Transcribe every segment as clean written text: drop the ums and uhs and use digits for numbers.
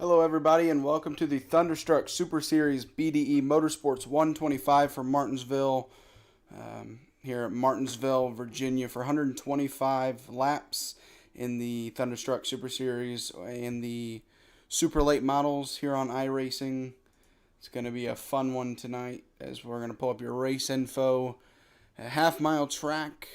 Hello everybody and welcome to the Thunderstruck Super Series BDE Motorsports 125 from Martinsville, here at Martinsville, Virginia for 125 laps in the Thunderstruck Super Series and the super late models here on iRacing. It's going to be a fun one tonight as we're going to pull up your race info, a half-mile track,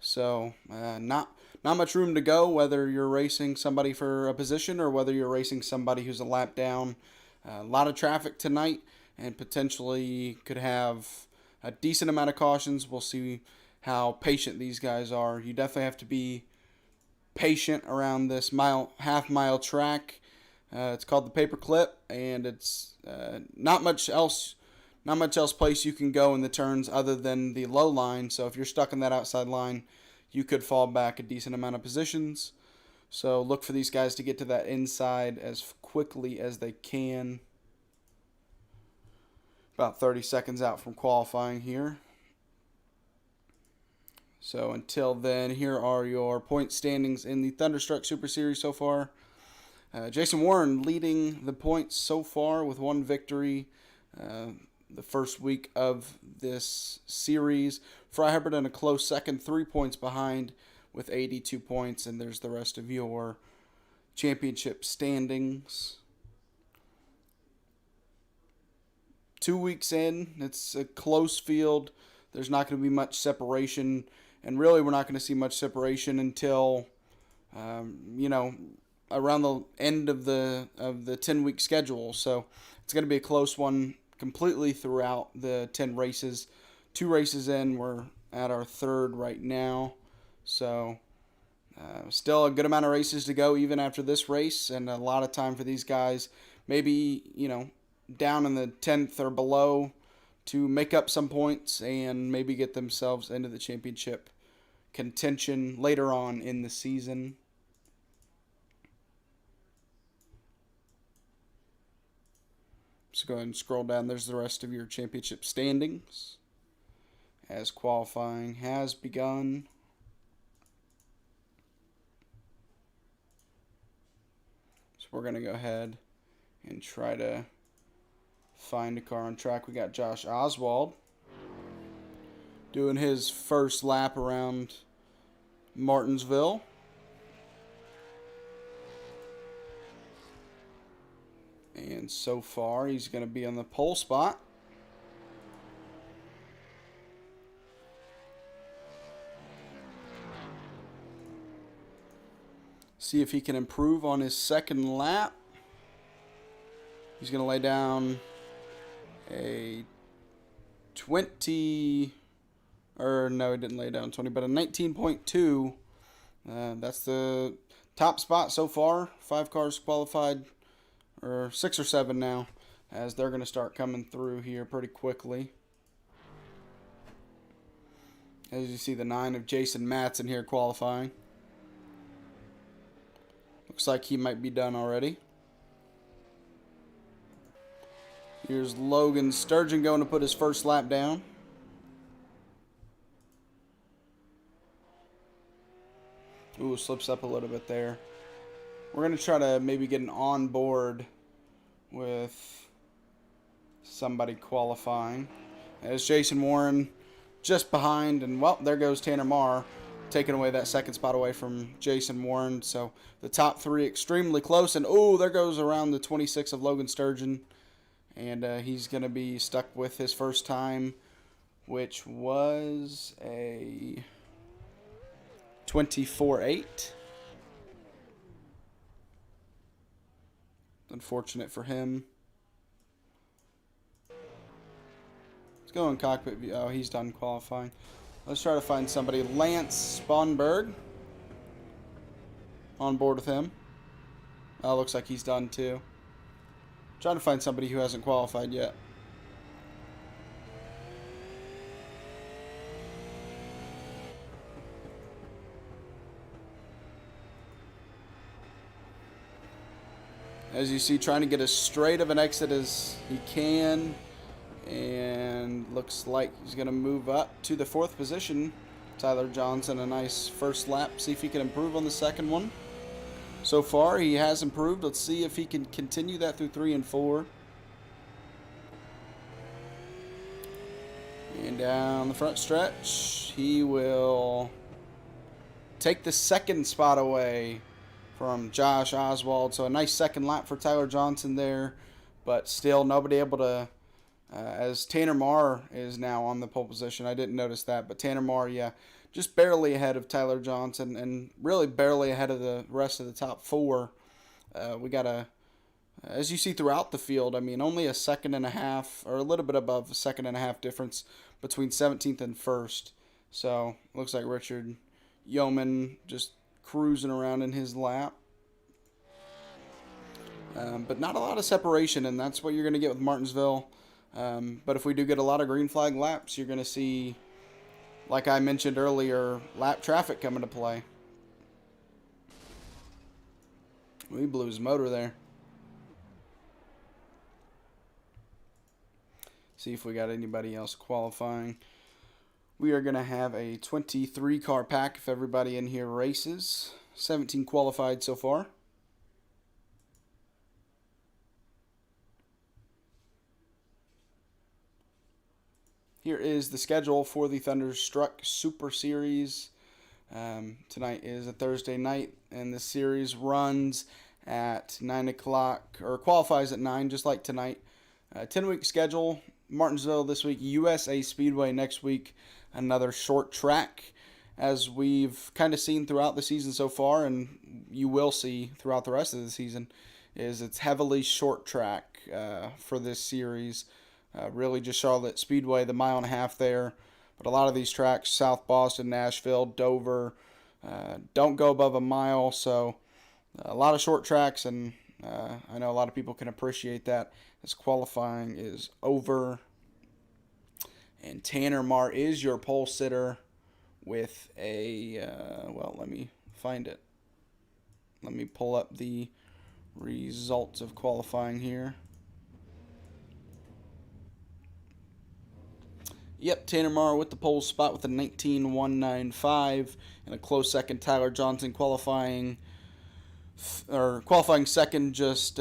so not much room to go, whether you're racing somebody for a position or whether you're racing somebody who's a lap down. A lot of traffic tonight and potentially could have a decent amount of cautions. We'll see how patient these guys are. You definitely have to be patient around this half-mile track. It's called the Paperclip, and it's not much else place you can go in the turns other than the low line. So if you're stuck in that outside line, you could fall back a decent amount of positions. So look for these guys to get to that inside as quickly as they can. About 30 seconds out from qualifying here. So until then, here are your point standings in the Thunderstruck Super Series so far. Jason Warren leading the points so far with one victory. The first week of this series. Freiherbert in a close second, 3 points behind with 82 points, and there's the rest of your championship standings. 2 weeks in, it's a close field. There's not going to be much separation, and really we're not going to see much separation until, around the end of the 10-week schedule. So it's going to be a close one completely throughout the 10 races. 2 races in, we're at our third right now. So still a good amount of races to go even after this race, and a lot of time for these guys, maybe, down in the 10th or below, to make up some points and maybe get themselves into the championship contention later on in the season. So go ahead and scroll down. There's the rest of your championship standings as qualifying has begun. So we're going to go ahead and try to find a car on track. We got Josh Oswald doing his first lap around Martinsville. And so far, he's going to be on the pole spot. See if he can improve on his second lap. He's going to lay down a 20, or no, he didn't lay down 20, but a 19.2. That's the top spot so far. 5 cars qualified. Or 6 or 7 now, as they're going to start coming through here pretty quickly. As you see, the 9 of Jason Matson here qualifying. Looks like he might be done already. Here's Logan Sturgeon going to put his first lap down. Ooh, slips up a little bit there. We're going to try to maybe get an on-board with somebody qualifying. As Jason Warren just behind, and well, there goes Tanner Marr, taking away that second spot away from Jason Warren. So the top 3 extremely close, and oh, there goes around the 26 of Logan Sturgeon, and he's going to be stuck with his first time, which was a 24.8. Unfortunate for him. Let's go in cockpit view. Oh, he's done qualifying. Let's try to find somebody. Lance Sponberg. On board with him. Oh, looks like he's done too. Trying to find somebody who hasn't qualified yet. As you see, trying to get as straight of an exit as he can. And looks like he's going to move up to the 4th position. Tyler Johnson, a nice first lap. See if he can improve on the second one. so far. He has improved. Let's see if he can continue that through 3 and 4. And down the front stretch, he will take the second spot away from Josh Oswald. So a nice second lap for Tyler Johnson there, but still nobody able to, as Tanner Marr is now on the pole position. I didn't notice that, but Tanner Marr, yeah, just barely ahead of Tyler Johnson and really barely ahead of the rest of the top 4. We got a, as you see throughout the field, I mean, only a second and a half, or a little bit above a second and a half difference between 17th and 1st. So looks like Richard Yeoman just cruising around in his lap. But not a lot of separation, and that's what you're going to get with Martinsville. But if we do get a lot of green flag laps, you're going to see, like I mentioned earlier, lap traffic come into play. We blew his motor there. See if we got anybody else qualifying. We are going to have a 23 car pack if everybody in here races. 17 qualified so far. Here is the schedule for the Thunderstruck Super Series. Tonight is a Thursday night, and the series runs at 9 o'clock, or qualifies at 9, just like tonight. 10-week schedule. Martinsville this week, USA Speedway next week, another short track, as we've kind of seen throughout the season so far, and you will see throughout the rest of the season, is it's heavily short track for this series. Really just Charlotte Speedway, the 1.5 miles there, but a lot of these tracks, South Boston, Nashville, Dover, don't go above 1 mile, so a lot of short tracks, and I know a lot of people can appreciate that, as qualifying is over. And Tanner Marr is your pole sitter with a, well, let me find it. Let me pull up the results of qualifying here. Yep, Tanner Marr with the pole spot with a 19.195, and a close second, Tyler Johnson qualifying second, just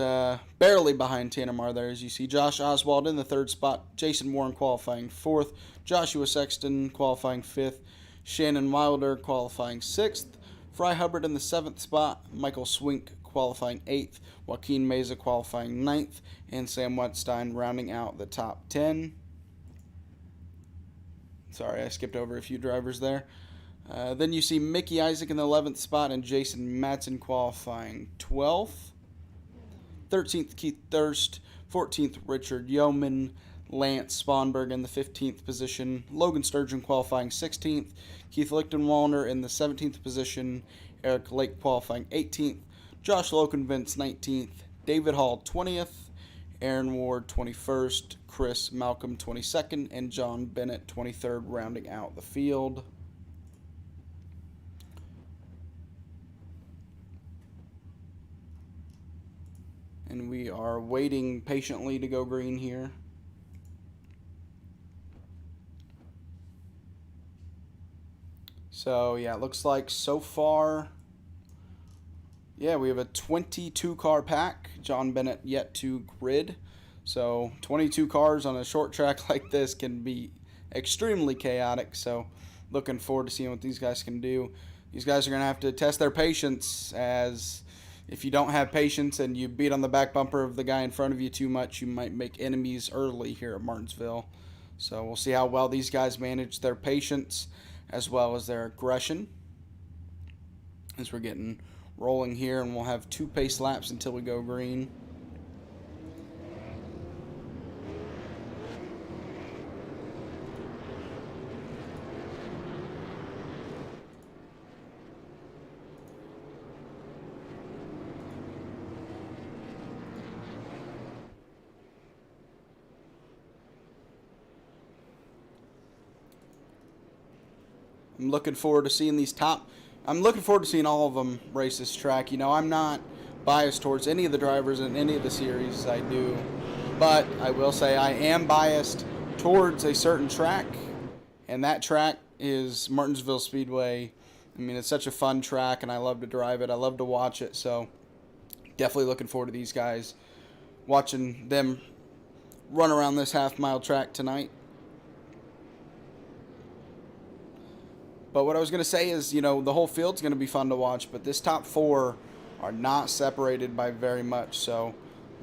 barely behind Tanner Marr there, as you see. Josh Oswald in the 3rd spot, Jason Warren qualifying 4th, Joshua Sexton qualifying 5th, Shannon Wilder qualifying 6th, Fry Hubbard in the 7th spot, Michael Swink qualifying 8th, Joaquin Meza qualifying 9th, and Sam Wetstein rounding out the top 10. Sorry, I skipped over a few drivers there. Then you see Mickey Isaac in the 11th spot and Jason Madsen qualifying 12th. 13th, Keith Thirst. 14th, Richard Yeoman. Lance Sponberg in the 15th position. Logan Sturgeon qualifying 16th. Keith Lichtenwalder in the 17th position. Eric Lake qualifying 18th. Josh Lokenvents 19th. David Hall 20th. Aaron Ward 21st. Chris Malcolm 22nd. And John Bennett 23rd, rounding out the field. And we are waiting patiently to go green here. So, yeah, it looks like so far, yeah, we have a 22 car pack. John Bennett yet to grid. So 22 cars on a short track like this can be extremely chaotic. So looking forward to seeing what these guys can do. These guys are going to have to test their patience, as if you don't have patience and you beat on the back bumper of the guy in front of you too much, you might make enemies early here at Martinsville. So we'll see how well these guys manage their patience as well as their aggression as we're getting rolling here, and we'll have 2 pace laps until we go green. I'm looking forward to seeing I'm looking forward to seeing all of them race this track. You know, I'm not biased towards any of the drivers in any of the series I do, but I will say I am biased towards a certain track, and that track is Martinsville Speedway I mean, it's such a fun track, and I love to drive it. I love to watch it, so definitely looking forward to these guys, watching them run around this half-mile track tonight. But what I was going to say is, you know, the whole field's going to be fun to watch, but this top 4 are not separated by very much, so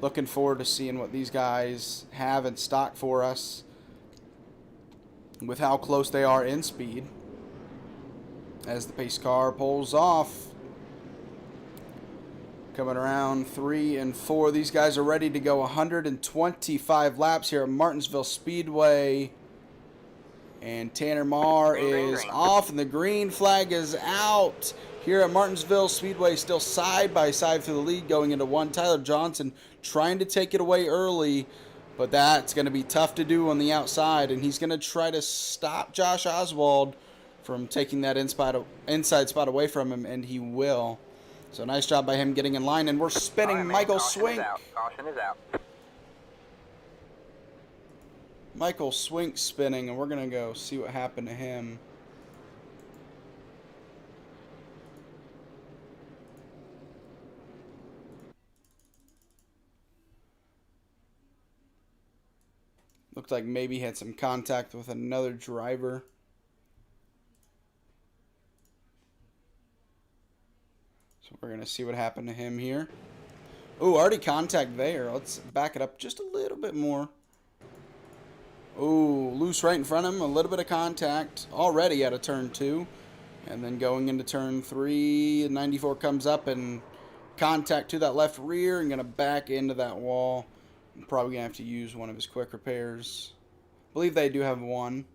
looking forward to seeing what these guys have in stock for us with how close they are in speed. As the pace car pulls off, coming around 3 and 4. These guys are ready to go 125 laps here at Martinsville Speedway. And Tanner Marr is off, and the green flag is out here at Martinsville Speedway. Still side by side for the lead going into 1. Tyler Johnson trying to take it away early, but that's going to be tough to do on the outside, and he's going to try to stop Josh Oswald from taking that inside spot away from him, and he will. So nice job by him getting in line, and we're spinning right, Michael Swink. Caution is out. Michael Swink spinning, and we're going to go see what happened to him. Looked like maybe he had some contact with another driver. So we're going to see what happened to him here. Oh, already contact there. Let's back it up just a little bit more. Oh, loose right in front of him. A little bit of contact already out of turn 2. And then going into turn 3, 94 comes up and contact to that left rear and going to back into that wall. I'm probably going to have to use one of his quick repairs. I believe they do have one.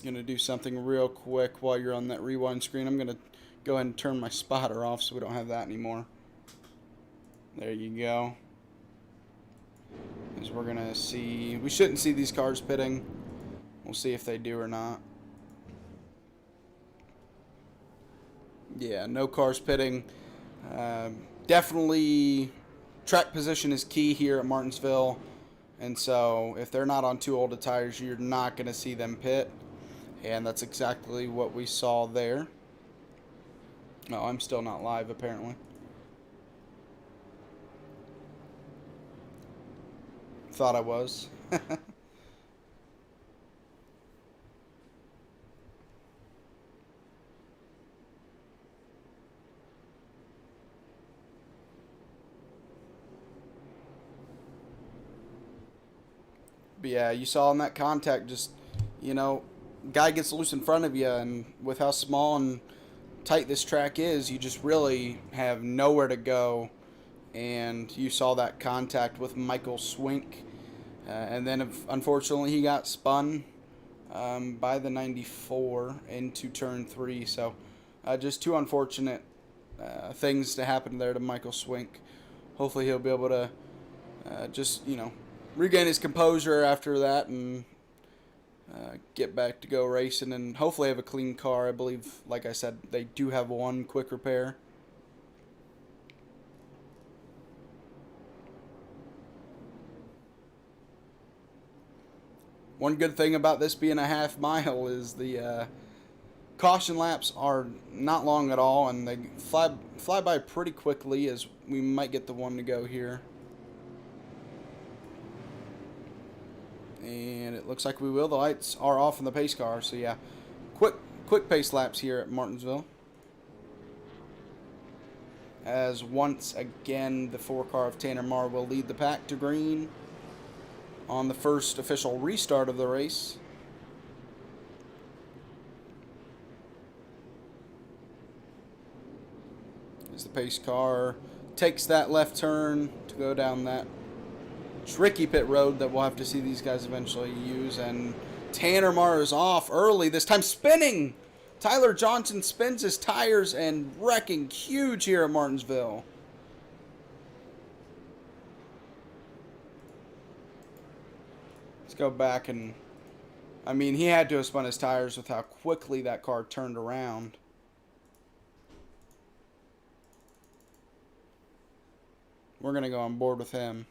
Going to do something real quick while you're on that rewind screen. I'm going to go ahead and turn my spotter off so we don't have that anymore. There you go. As we're going to see, we shouldn't see these cars pitting. We'll see if they do or not. Yeah, no cars pitting. Definitely track position is key here at Martinsville. And so if they're not on too old of tires, you're not going to see them pit. And that's exactly what we saw there. No, I'm still not live apparently. Thought I was. But yeah, you saw in that contact, just, you know, guy gets loose in front of you, and with how small and tight this track is, you just really have nowhere to go. And you saw that contact with Michael Swink. And then, unfortunately, he got spun by the 94 into turn 3. So, just two unfortunate things to happen there to Michael Swink. Hopefully, he'll be able to just, you know, regain his composure after that and get back to go racing and hopefully have a clean car. I believe, like I said, they do have one quick repair. One good thing about this being a half mile is the caution laps are not long at all, and they fly by pretty quickly, as we might get the one to go here. And it looks like we will. The lights are off in the pace car, so yeah, quick pace laps here at Martinsville. As once again, the 4 car of Tanner Marr will lead the pack to green on the first official restart of the race. As the pace car takes that left turn to go down that tricky pit road that we'll have to see these guys eventually use, and Tanner Marr is off early, this time spinning. Tyler Johnson spins his tires and wrecking huge here at Martinsville. Let's go back and, I mean, he had to have spun his tires with how quickly that car turned around. We're going to go on board with him.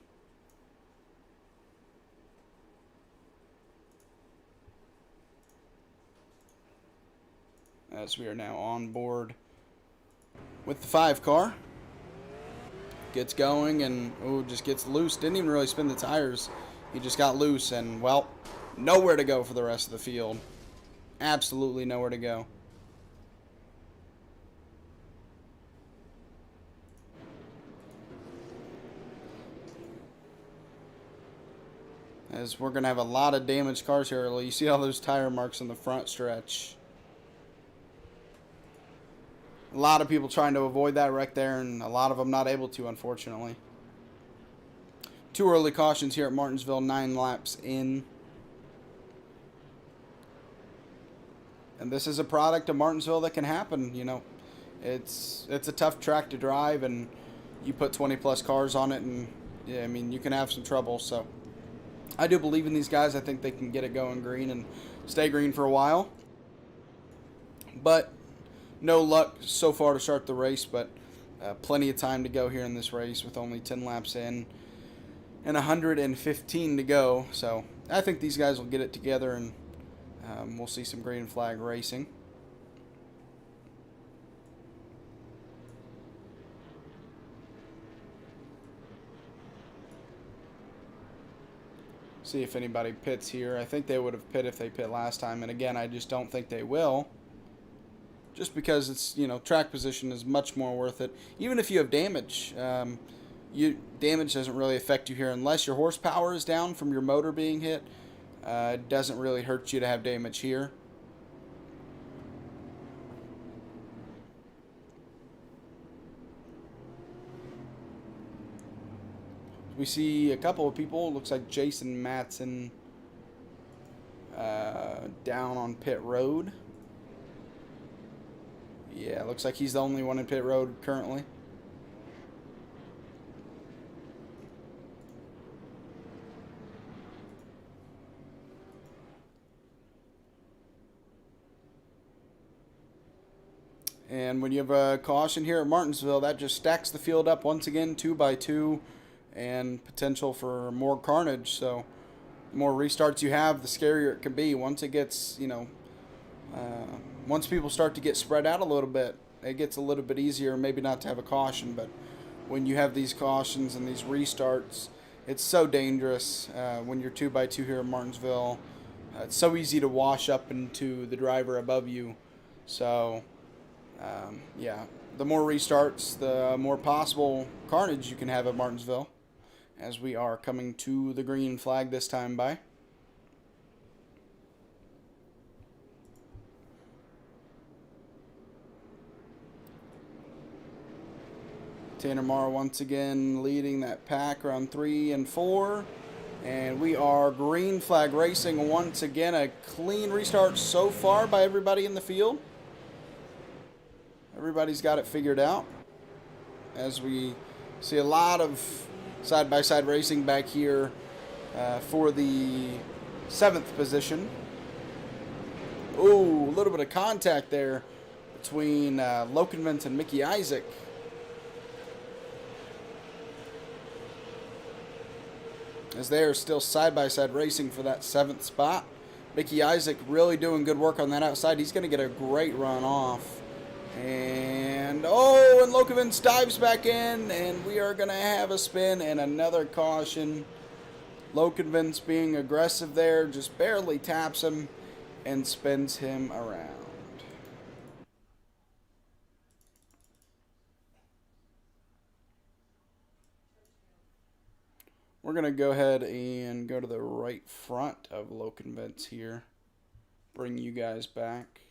as we are now on board with the 5 car. Gets going and just gets loose. Didn't even really spin the tires. He just got loose and, well, nowhere to go for the rest of the field. Absolutely nowhere to go. As we're going to have a lot of damaged cars here. You see all those tire marks on the front stretch. A lot of people trying to avoid that wreck there, and a lot of them not able to, unfortunately. 2 early cautions here at Martinsville, 9 laps in. And this is a product of Martinsville that can happen, you know. It's a tough track to drive, and you put 20-plus cars on it, and, yeah, I mean, you can have some trouble, so I do believe in these guys. I think they can get it going green and stay green for a while. But no luck so far to start the race, but plenty of time to go here in this race with only 10 laps in and 115 to go. So I think these guys will get it together, and we'll see some green flag racing. See if anybody pits here. I think they would have pit if they pit last time, and again, I just don't think they will. Just because it's, you know, track position is much more worth it. Even if you have damage, damage doesn't really affect you here unless your horsepower is down from your motor being hit. It doesn't really hurt you to have damage here. We see a couple of people. Looks like Jason Matson down on pit road. Yeah, looks like he's the only one in pit road currently. And when you have a caution here at Martinsville, that just stacks the field up once again, 2 by 2, and potential for more carnage. So the more restarts you have, the scarier it can be. Once it gets, you know, once people start to get spread out a little bit, it gets a little bit easier, maybe not to have a caution, but when you have these cautions and these restarts, it's so dangerous when you're 2 by 2 here in Martinsville. It's so easy to wash up into the driver above you. So yeah, the more restarts, the more possible carnage you can have at Martinsville, as we are coming to the green flag this time by. Tanner Marr once again leading that pack around 3 and 4. And we are green flag racing once again. A clean restart so far by everybody in the field. Everybody's got it figured out, as we see a lot of side-by-side racing back here for the 7th position. Ooh, a little bit of contact there between Lokenvent and Mickey Isaac. As they are still side-by-side racing for that 7th spot. Mickey Isaac really doing good work on that outside. He's going to get a great run off. And Lokovins dives back in, and we are going to have a spin and another caution. Lokovins being aggressive there, just barely taps him and spins him around. We're going to go ahead and go to the right front of Lokovins here. Bring you guys back.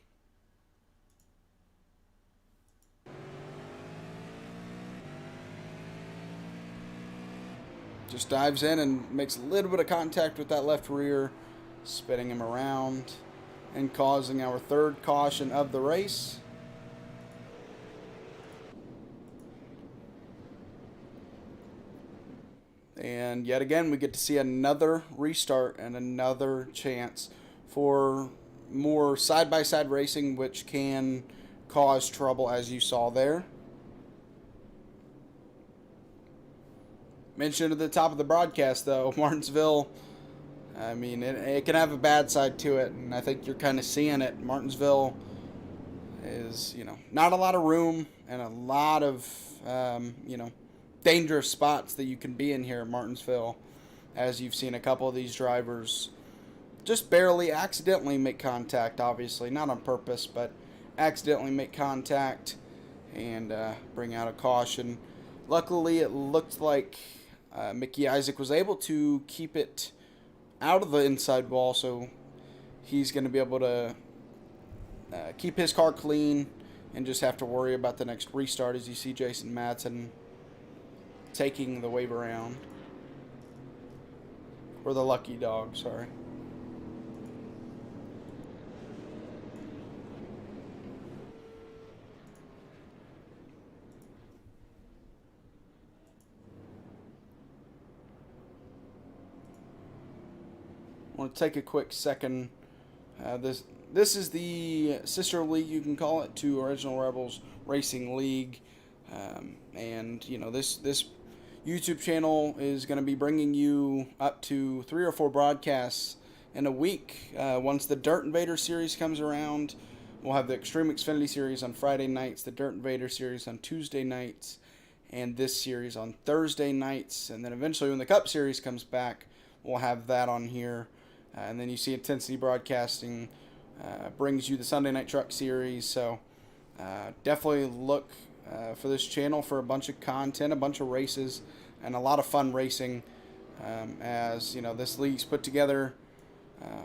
Just dives in and makes a little bit of contact with that left rear, spinning him around and causing our 3rd caution of the race. And yet again, we get to see another restart and another chance for more side-by-side racing, which can cause trouble, as you saw there. Mentioned at the top of the broadcast, though, Martinsville, I mean, it can have a bad side to it, and I think you're kind of seeing it. Martinsville is, not a lot of room and a lot of, dangerous spots that you can be in here at Martinsville, as you've seen a couple of these drivers just barely accidentally make contact, obviously, not on purpose, but accidentally make contact and bring out a caution. Luckily, it looked like Mickey Isaac was able to keep it out of the inside wall, so he's going to be able to keep his car clean and just have to worry about the next restart, as you see Jason Madsen taking the wave around. Or the lucky dog, sorry. I want to take a quick second. This is the sister league, you can call it, to Original Rebels Racing League, and this YouTube channel is going to be bringing you up to 3 or 4 broadcasts in a week. Once the Dirt Invader series comes around, we'll have the Extreme Xfinity series on Friday nights, the Dirt Invader series on Tuesday nights, and this series on Thursday nights. And then eventually when the Cup series comes back, we'll have that on here. And then you see Intensity Broadcasting brings you the Sunday Night Truck Series. So definitely look for this channel for a bunch of content, a bunch of races, and a lot of fun racing. As this league's put together,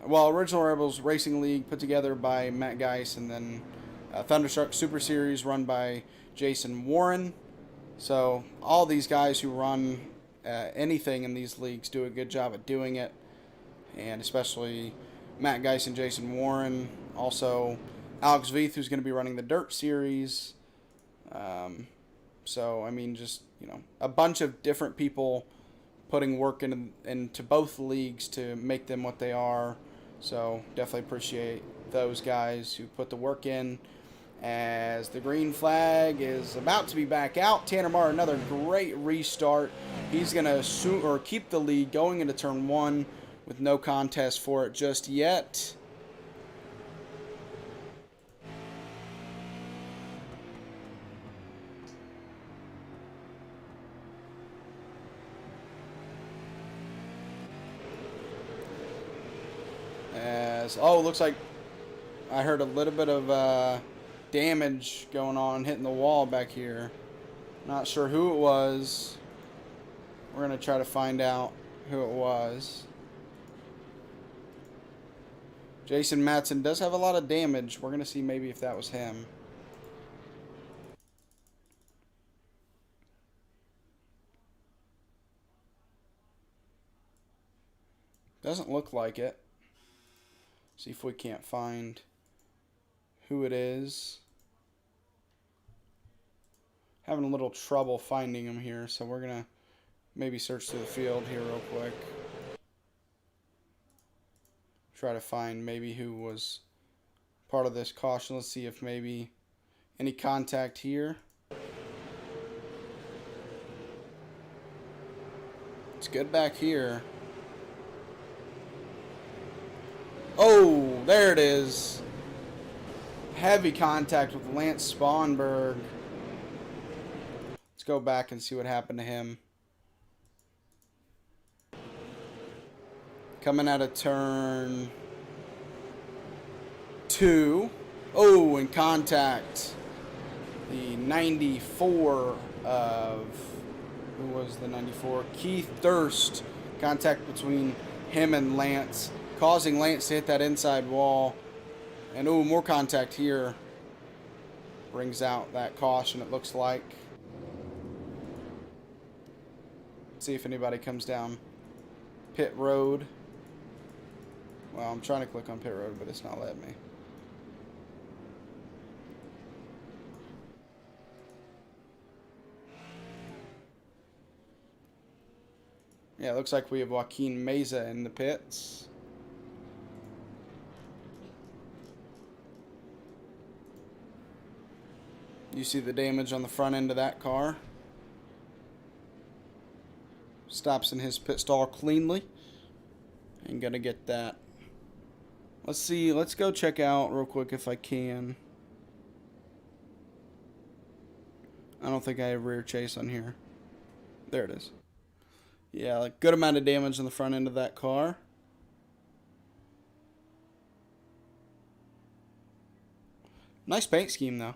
Original Rebels Racing League put together by Matt Geis, and then Thunderstruck Super Series run by Jason Warren. So all these guys who run anything in these leagues do a good job at doing it. And especially Matt Geis and Jason Warren. Also, Alex Veith, who's going to be running the Dirt Series. So, I mean, just, a bunch of different people putting work into both leagues to make them what they are. So, definitely appreciate those guys who put the work in. As the green flag is about to be back out, Tanner Marr, another great restart. He's going to keep the lead going into turn 1. With no contest for it just yet. Looks like I heard a little bit of damage going on, hitting the wall back here. Not sure who it was. We're going to try to find out who it was. Jason Madsen does have a lot of damage. We're going to see maybe if that was him. Doesn't look like it. See if we can't find who it is. Having a little trouble finding him here, so we're going to maybe search through the field here real quick. Try to find maybe who was part of this caution. Let's see if maybe any contact here. It's good back here. Oh, there it is. Heavy contact with Lance Spanberg. Let's go back and see what happened to him. Coming out of turn 2. Oh, in contact. The 94 of... Who was the 94? Keith Durst. Contact between him and Lance. Causing Lance to hit that inside wall. And, oh, more contact here. Brings out that caution, it looks like. Let's see if anybody comes down pit road. Well, I'm trying to click on pit road, but it's not letting me. Yeah, it looks like we have Joaquin Meza in the pits. You see the damage on the front end of that car. Stops in his pit stall cleanly. Ain't gonna get that. Let's see, let's go check out real quick if I can. I don't think I have rear chase on here. There it is. Yeah, like good amount of damage on the front end of that car. Nice paint scheme, though.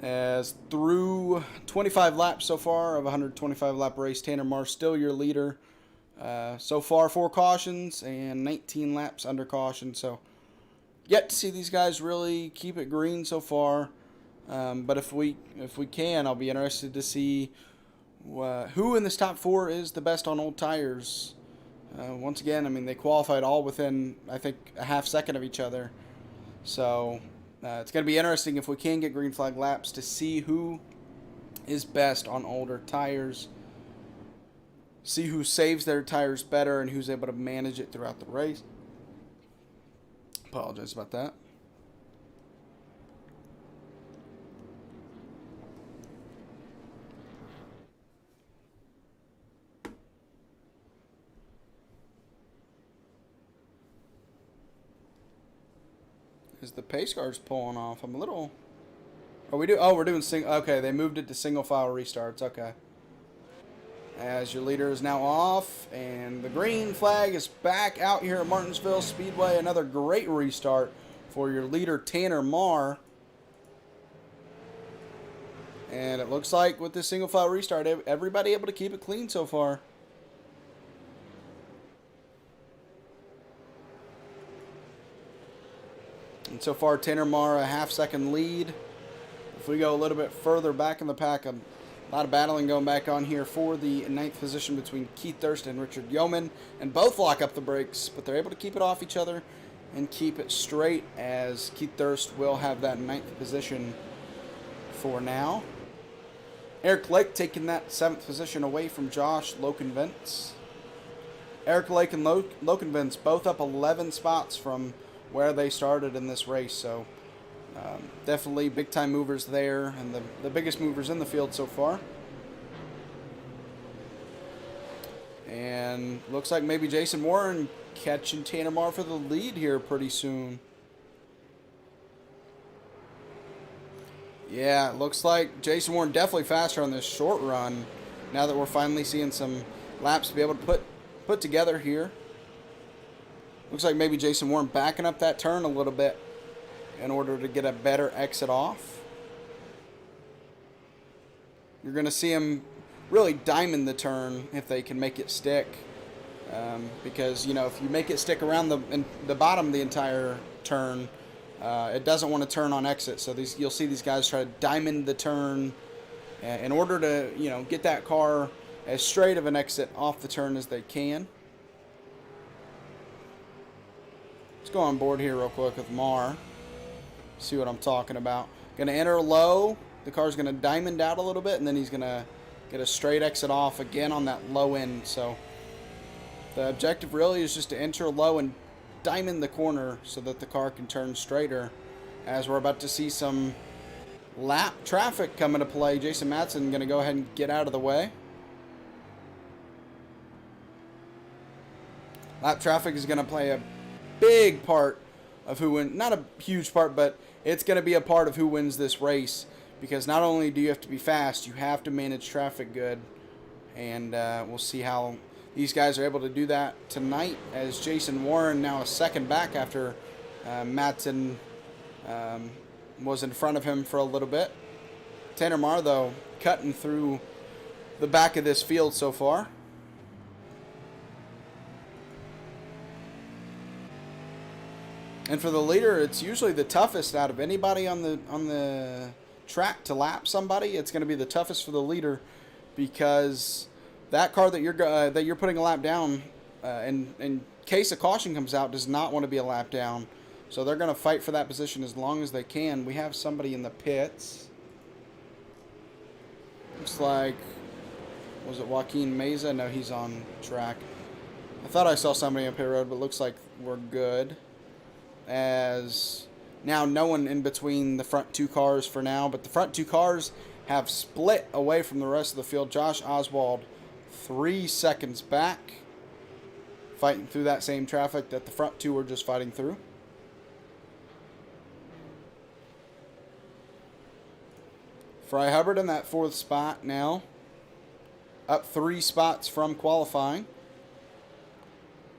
As through 25 laps so far of a 125 lap race, Tanner Marr still your leader. So far, 4 cautions and 19 laps under caution. So yet to see these guys really keep it green so far. But if we can, I'll be interested to see who in this top 4 is the best on old tires. Once again, I mean, they qualified all within, I think, a half second of each other. So it's going to be interesting if we can get green flag laps to see who is best on older tires. See who saves their tires better and who's able to manage it throughout the race. Apologize about that. Is the pace car's pulling off? I'm a little... we're doing okay, they moved it to single file restarts. Okay. As your leader is now off, and the green flag is back out here at Martinsville Speedway. Another great restart for your leader, Tanner Marr. And it looks like with this single file restart, everybody able to keep it clean so far. And so far, Tanner Marr a half-second lead. If we go a little bit further back in the pack, a lot of battling going back on here for the 9th position between Keith Thurst and Richard Yeoman. And both lock up the brakes, but they're able to keep it off each other and keep it straight, as Keith Thurst will have that 9th position for now. Eric Lake taking that 7th position away from Josh Lokenvents. Eric Lake and Lokenvents both up 11 spots from where they started in this race, so definitely big time movers there, and the biggest movers in the field so far. And looks like maybe Jason Warren catching Tanner Marr for the lead here pretty soon. Yeah, it looks like Jason Warren definitely faster on this short run now that we're finally seeing some laps to be able to put together here. Looks like maybe Jason Warren backing up that turn a little bit in order to get a better exit off. You're going to see him really diamond the turn if they can make it stick. Because, you know, if you make it stick around the bottom of the entire turn, it doesn't want to turn on exit. So you'll see these guys try to diamond the turn in order to, you know, get that car as straight of an exit off the turn as they can. Let's go on board here real quick with Marr. See what I'm talking about. Going to enter low. The car's going to diamond out a little bit, and then he's going to get a straight exit off again on that low end. So the objective really is just to enter low and diamond the corner so that the car can turn straighter. As we're about to see some lap traffic come into play. Jason Matson going to go ahead and get out of the way. Lap traffic is going to play a big part of who wins. Not a huge part, but it's going to be a part of who wins this race, because not only do you have to be fast, you have to manage traffic good, and we'll see how these guys are able to do that tonight, as Jason Warren now a second back after Matson was in front of him for a little bit. Tanner Marr, though, cutting through the back of this field so far. And for the leader, it's usually the toughest out of anybody on the track to lap somebody. It's going to be the toughest for the leader, because that car that you're putting a lap down, in case a caution comes out, does not want to be a lap down. So they're going to fight for that position as long as they can. We have somebody in the pits. Looks like, was it Joaquin Meza? No, he's on track. I thought I saw somebody on pit road, but looks like we're good. As now no one in between the front 2 cars for now, but the front 2 cars have split away from the rest of the field. Josh Oswald 3 seconds back. fighting through that same traffic that the front two were just fighting through. Fry Hubbard in that 4th spot now. Up 3 spots from qualifying.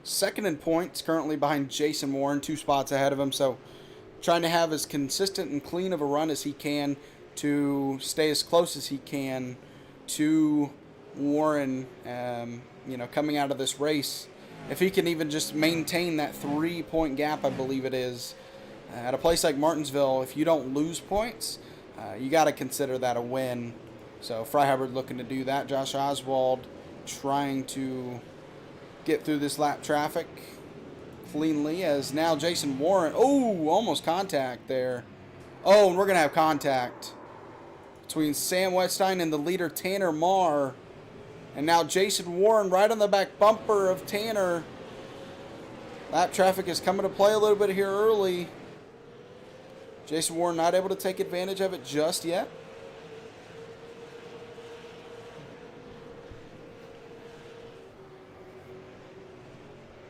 Second in points, currently behind Jason Warren, 2 spots ahead of him. So trying to have as consistent and clean of a run as he can to stay as close as he can to Warren, coming out of this race. If he can even just maintain that 3-point gap, I believe it is, at a place like Martinsville, if you don't lose points, you got to consider that a win. So Fry Hubbard looking to do that. Josh Oswald trying to get through this lap traffic cleanly, as now Jason Warren, almost contact there. Oh, and we're going to have contact between Sam Wetstein and the leader Tanner Marr. And now Jason Warren right on the back bumper of Tanner. Lap traffic is coming to play a little bit here early. Jason Warren not able to take advantage of it just yet.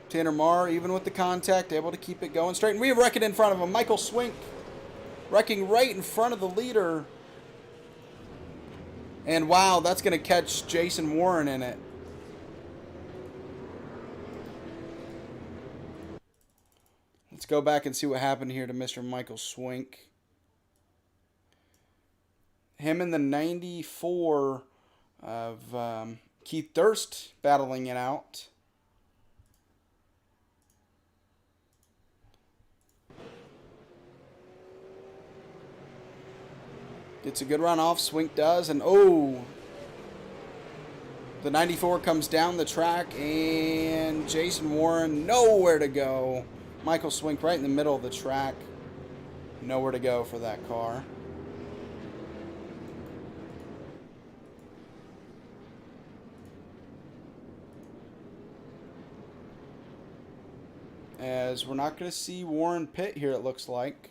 Tanner Marr, even with the contact, able to keep it going straight. And we have wrecking in front of him. Michael Swink wrecking right in front of the leader. And wow, that's going to catch Jason Warren in it. Let's go back and see what happened here to Mr. Michael Swink. Him and the 94 of Keith Durst battling it out. Gets a good run off, Swink does, and the 94 comes down the track, and Jason Warren nowhere to go. Michael Swink right in the middle of the track. Nowhere to go for that car. As we're not going to see Warren pit here, it looks like.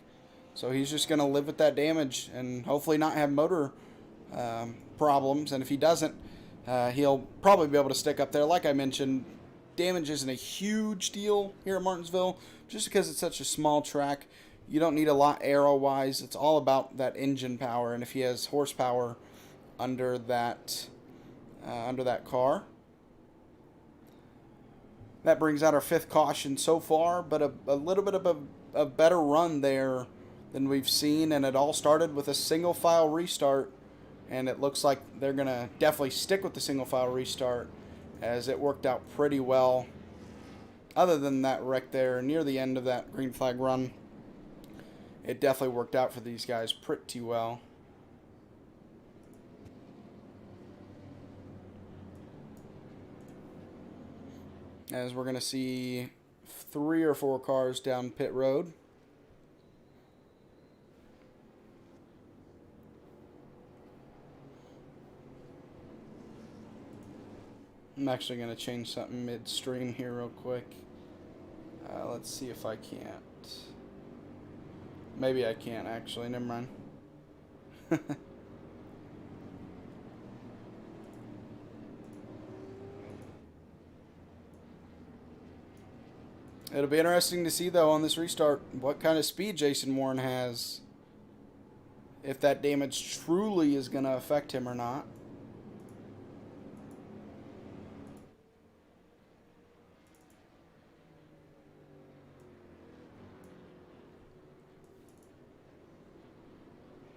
So he's just going to live with that damage and hopefully not have motor problems. And if he doesn't, he'll probably be able to stick up there. Like I mentioned, damage isn't a huge deal here at Martinsville just because it's such a small track. You don't need a lot aero-wise. It's all about that engine power, and if he has horsepower under that car. That brings out our 5th caution so far, but a little bit of a better run there than we've seen, and it all started with a single file restart, and it looks like they're going to definitely stick with the single file restart as it worked out pretty well. Other than that wreck there near the end of that green flag run, it definitely worked out for these guys pretty well. As we're going to see 3 or 4 cars down pit road. I'm actually going to change something midstream here real quick. Let's see if I can't. Maybe I can't actually, never mind. It'll be interesting to see, though, on this restart, what kind of speed Jason Warren has. If that damage truly is going to affect him or not.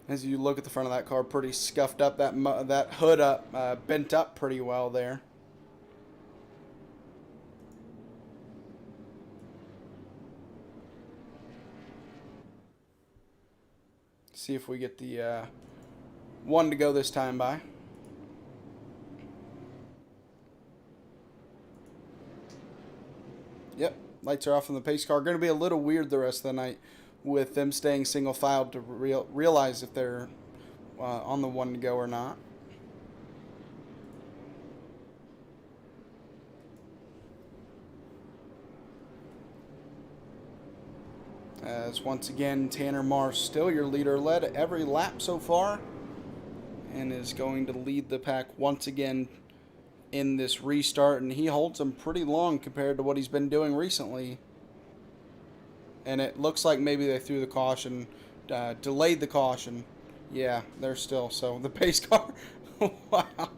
As you look at the front of that car, pretty scuffed up, that hood up, bent up pretty well there. See if we get the one to go this time by. Yep, lights are off on the pace car. Going to be a little weird the rest of the night with them staying single filed to realize if they're on the one to go or not. As once again, Tanner Marr still your leader, led every lap so far, and is going to lead the pack once again in this restart, and he holds them pretty long compared to what he's been doing recently. And it looks like maybe they threw the caution, delayed the caution. Yeah, they're still. So the pace car, wow.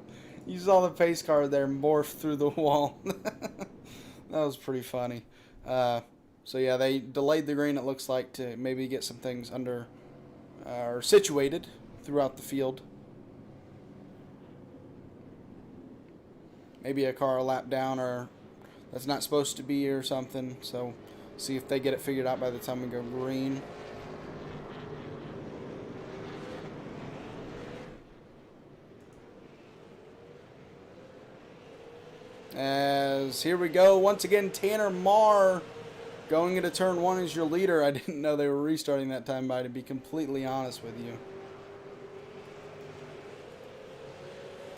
You saw the pace car there morph through the wall. That was pretty funny. So yeah, they delayed the green, it looks like, to maybe get some things under or situated throughout the field. Maybe a car a lap down or that's not supposed to be or something. So see if they get it figured out by the time we go green. As here we go, once again, Tanner Marr going into turn 1 as your leader. I didn't know they were restarting that time, by to be completely honest with you.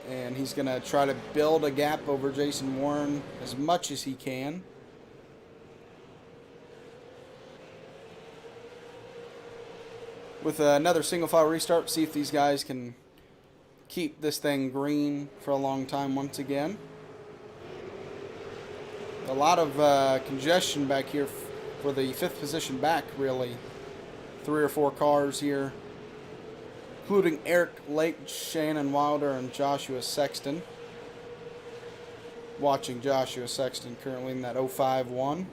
And he's going to try to build a gap over Jason Warren as much as he can. With another single file restart, see if these guys can keep this thing green for a long time once again. A lot of congestion back here for the 5th position back, really. 3 or 4 cars here, including Eric Lake, Shannon Wilder, and Joshua Sexton. Watching Joshua Sexton currently in that 05-1.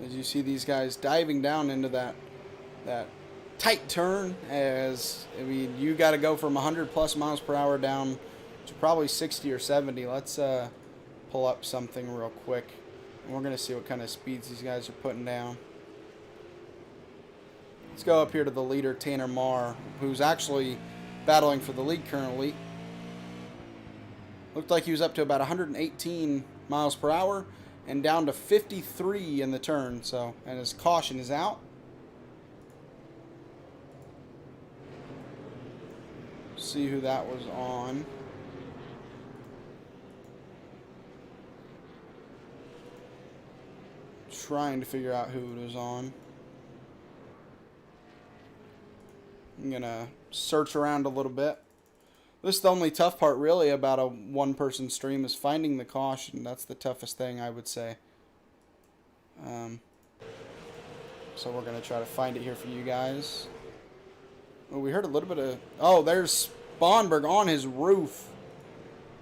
As you see these guys diving down into that tight turn, as I mean, you got to go from 100 plus miles per hour down to probably 60 or 70. Let's pull up something real quick, and we're going to see what kind of speeds these guys are putting down. Let's go up here to the leader, Tanner Marr, who's actually battling for the lead currently. Looked like he was up to about 118 miles per hour and down to 53 in the turn. So, and his caution is out. See who that was on. Trying to figure out who it was on. I'm gonna search around a little bit. This is the only tough part really about a one-person stream, is finding the caution. That's the toughest thing, I would say. So we're gonna try to find it here for you guys. Oh, we heard a little bit of... Oh, there's Sponberg on his roof.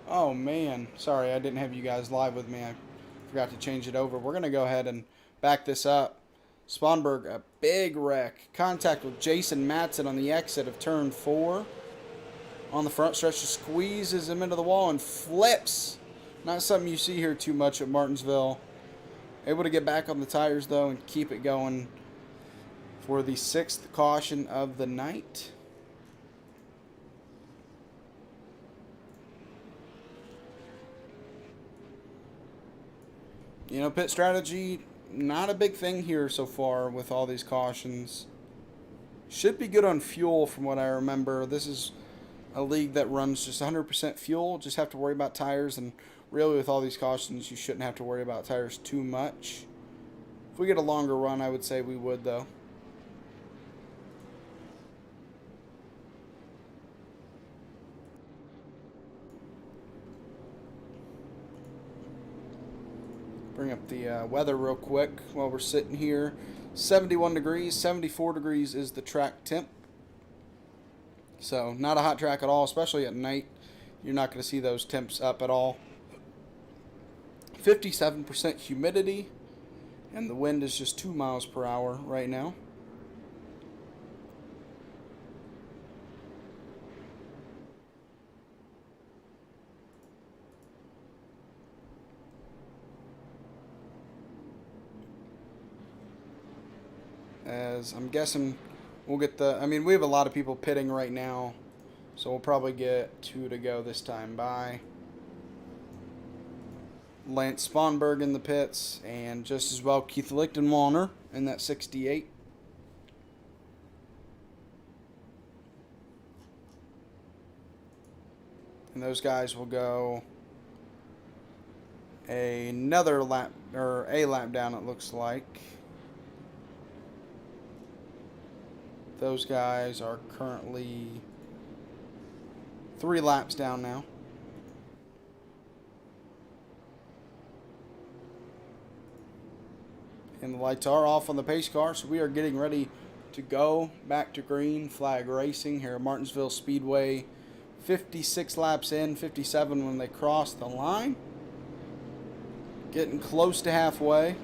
Oh, man. Sorry, I didn't have you guys live with me. I forgot to change it over. We're going to go ahead and back this up. Sponberg, a big wreck. Contact with Jason Matson on the exit of turn 4. On the front stretch, squeezes him into the wall and flips. Not something you see here too much at Martinsville. Able to get back on the tires, though, and keep it going for the 6th caution of the night. You know, pit strategy, not a big thing here so far with all these cautions. Should be good on fuel from what I remember. This is a league that runs just 100% fuel. Just have to worry about tires, and really with all these cautions, you shouldn't have to worry about tires too much. If we get a longer run, I would say we would, though. Bring up the weather real quick while we're sitting here. 71 degrees, 74 degrees is the track temp. So not a hot track at all, especially at night. You're not going to see those temps up at all. 57% humidity, and the wind is just 2 miles per hour right now. As I'm guessing we'll get the... I mean, we have a lot of people pitting right now, so we'll probably get 2 to go this time by. Lance Sponberg in the pits, and just as well Keith Lichtenwalner in that 68. And those guys will go another lap, or a lap down, it looks like. Those guys are currently 3 laps down now. And the lights are off on the pace car, so we are getting ready to go back to green flag racing here at Martinsville Speedway. 56 laps in, 57 when they cross the line. Getting close to halfway.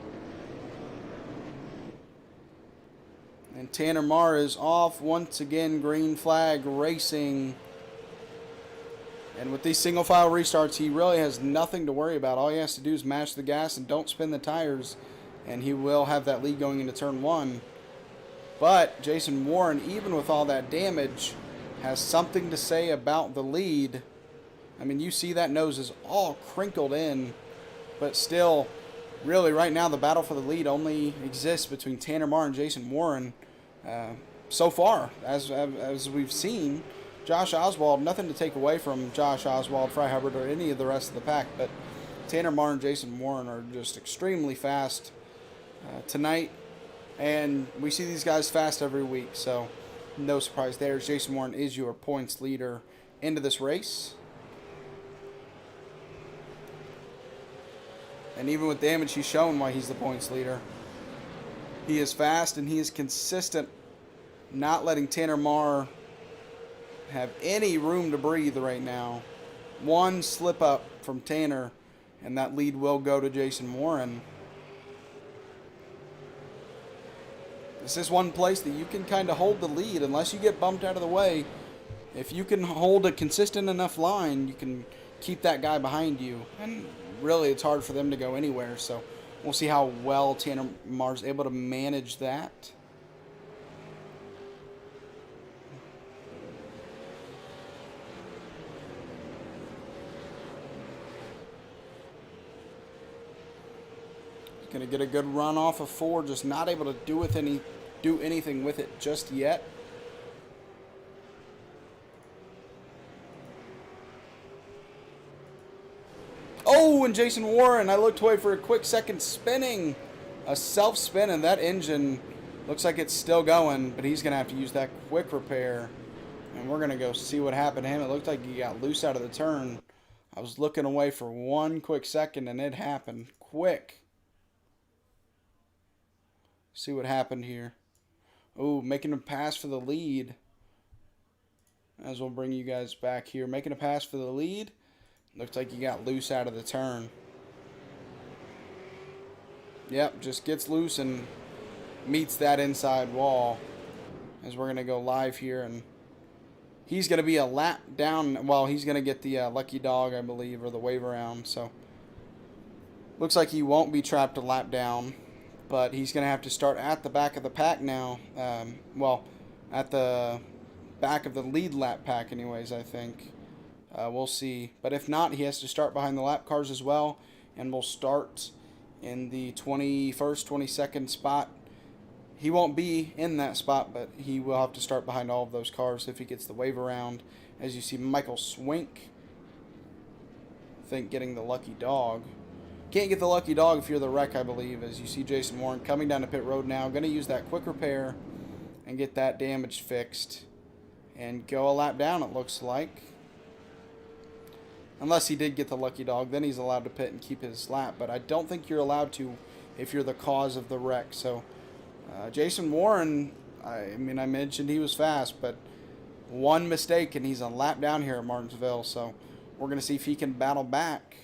And Tanner Marr is off once again, green flag racing. And with these single file restarts, he really has nothing to worry about. All he has to do is mash the gas and don't spin the tires, and he will have that lead going into turn 1. But Jason Warren, even with all that damage, has something to say about the lead. I mean, you see that nose is all crinkled in, but still, really right now the battle for the lead only exists between Tanner Marr and Jason Warren. So far, as we've seen, Josh Oswald, nothing to take away from Josh Oswald, Fry Hubbard, or any of the rest of the pack, but Tanner Marr and Jason Warren are just extremely fast tonight, and we see these guys fast every week, so no surprise there. Jason Warren is your points leader into this race. And even with damage, he's shown why he's the points leader. He is fast and he is consistent, not letting Tanner Marr have any room to breathe right now. One slip up from Tanner, and that lead will go to Jason Warren. This is one place that you can kind of hold the lead unless you get bumped out of the way. If you can hold a consistent enough line, you can keep that guy behind you. And really, it's hard for them to go anywhere. So we'll see how well Tanner Marr's able to manage that. Going to get a good run off of 4, just not able to do anything with it just yet. Oh, and Jason Warren, I looked away for a quick second, spinning. A self-spin, and that engine looks like it's still going, but he's going to have to use that quick repair. And we're going to go see what happened to him. It looked like he got loose out of the turn. I was looking away for one quick second, and it happened quick. See what happened here. Oh, making a pass for the lead. As we'll bring you guys back here. Making a pass for the lead. Looks like he got loose out of the turn. Yep, just gets loose and meets that inside wall. As we're going to go live here. And he's going to be a lap down. Well, he's going to get the lucky dog, I believe, or the wave around. So, looks like he won't be trapped a lap down. But he's going to have to start at the back of the pack now. Well, at the back of the lead lap pack anyways, I think. We'll see. But if not, he has to start behind the lap cars as well. And we'll start in the 21st, 22nd spot. He won't be in that spot, but he will have to start behind all of those cars if he gets the wave around. As you see, Michael Swink, I think, getting the lucky dog. Can't get the lucky dog if you're the wreck, I believe, as you see Jason Warren coming down to pit road now. Going to use that quick repair and get that damage fixed. And go a lap down, it looks like. Unless he did get the lucky dog, then he's allowed to pit and keep his lap. But I don't think you're allowed to if you're the cause of the wreck. So, Jason Warren, I mean, I mentioned he was fast, but one mistake and he's a lap down here at Martinsville. So, we're going to see if he can battle back.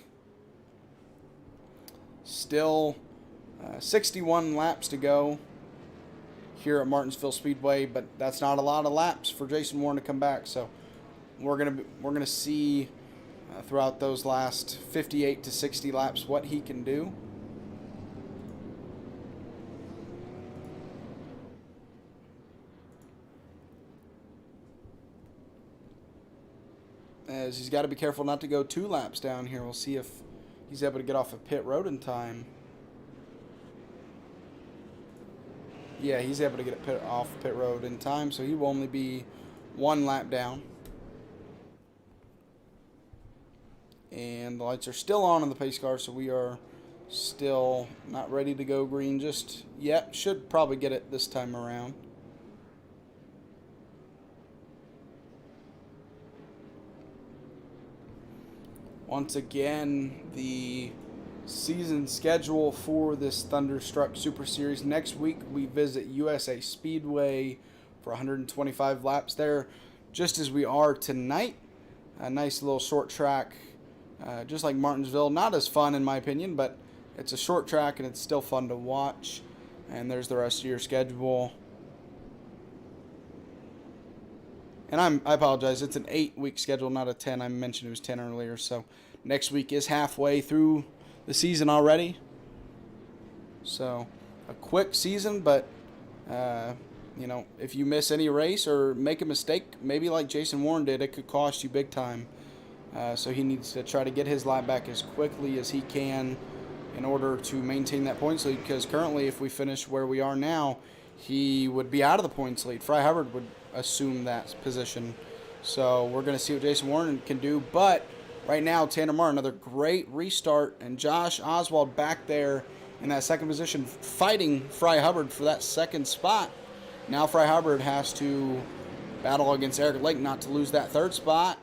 Still 61 laps to go here at Martinsville Speedway, but that's not a lot of laps for Jason Warren to come back. So we're gonna see throughout those last 58 to 60 laps what he can do. As he's got to be careful not to go 2 laps down here. We'll see if he's able to get off of pit road in time. Yeah, he's able to get off pit road in time, so he will only be 1 lap down. And the lights are still on the pace car, so we are still not ready to go green just yet. Should probably get it this time around. Once again, the season schedule for this Thunderstruck Super Series. Next week, we visit USA Speedway for 125 laps there, just as we are tonight. A nice little short track, just like Martinsville. Not as fun, in my opinion, but it's a short track, and it's still fun to watch. And there's the rest of your schedule. And I apologize, it's an 8-week schedule, not a 10. I mentioned it was 10 earlier, so next week is halfway through the season already. So a quick season, but you know, if you miss any race or make a mistake, maybe like Jason Warren did, it could cost you big time. So he needs to try to get his lap back as quickly as he can in order to maintain that points lead, because currently if we finish where we are now, he would be out of the points lead. Fry Hubbard would assume that position. So we're going to see what Jason Warren can do. But right now, Tanner Martin, another great restart, and Josh Oswald back there in that second position fighting Fry Hubbard for that second spot. Now Fry Hubbard has to battle against Eric Lake not to lose that third spot.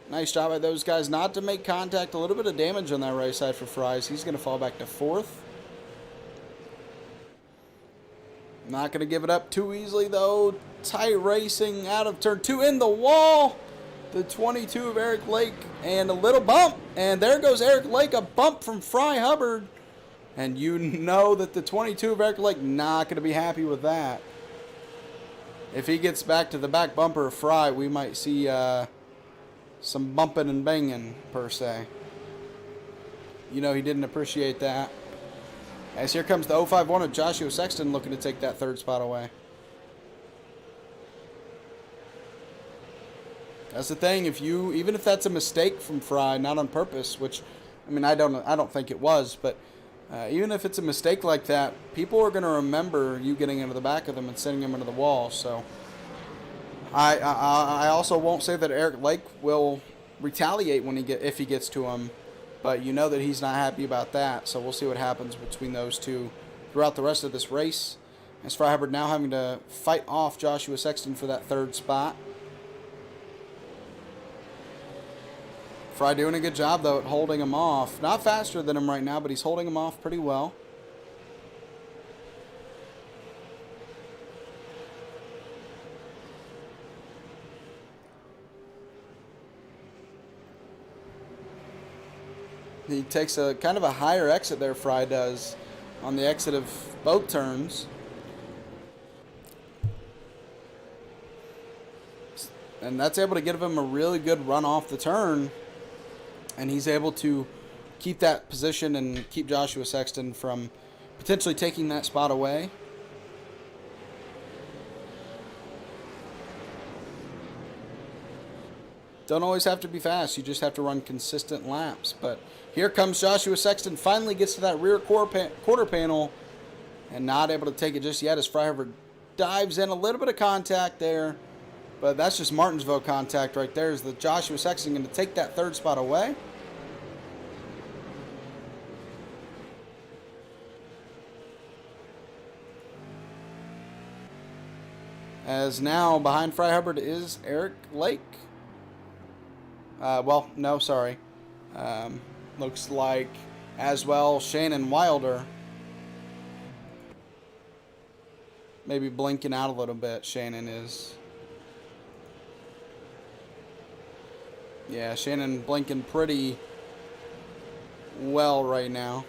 Nice job by those guys not to make contact. A little bit of damage on that right side for Fries. He's going to fall back to fourth. Not going to give it up too easily, though. Tight racing out of turn 2 in the wall. The 22 of Eric Lake and a little bump. And there goes Eric Lake, a bump from Fry Hubbard. And you know that the 22 of Eric Lake not going to be happy with that. If he gets back to the back bumper of Fry, we might see some bumping and banging, per se. You know he didn't appreciate that. As here comes the 051 of Joshua Sexton looking to take that third spot away. That's the thing, even if that's a mistake from Fry, not on purpose, which, I mean, I don't think it was, but even if it's a mistake like that, people are going to remember you getting into the back of them and sending them into the wall. So I also won't say that Eric Lake will retaliate if he gets to him, but you know that he's not happy about that. So we'll see what happens between those two throughout the rest of this race. As Fry Hubbard now having to fight off Joshua Sexton for that third spot. Fry doing a good job, though, at holding him off. Not faster than him right now, but he's holding him off pretty well. He takes a kind of a higher exit there, Fry does, on the exit of both turns. And that's able to give him a really good run off the turn. And he's able to keep that position and keep Joshua Sexton from potentially taking that spot away. Don't always have to be fast. You just have to run consistent laps. But here comes Joshua Sexton. Finally gets to that rear quarter panel and not able to take it just yet as Fry Hubbard dives in. A little bit of contact there. But that's just Martinsville contact right there. Is the Joshua Sexton going to take that third spot away? As now behind Fry Hubbard is Eric Lake. Well, no, sorry. Looks like as well Shannon Wilder. Maybe blinking out a little bit, Shannon is. Yeah, Shannon blinking pretty well right now.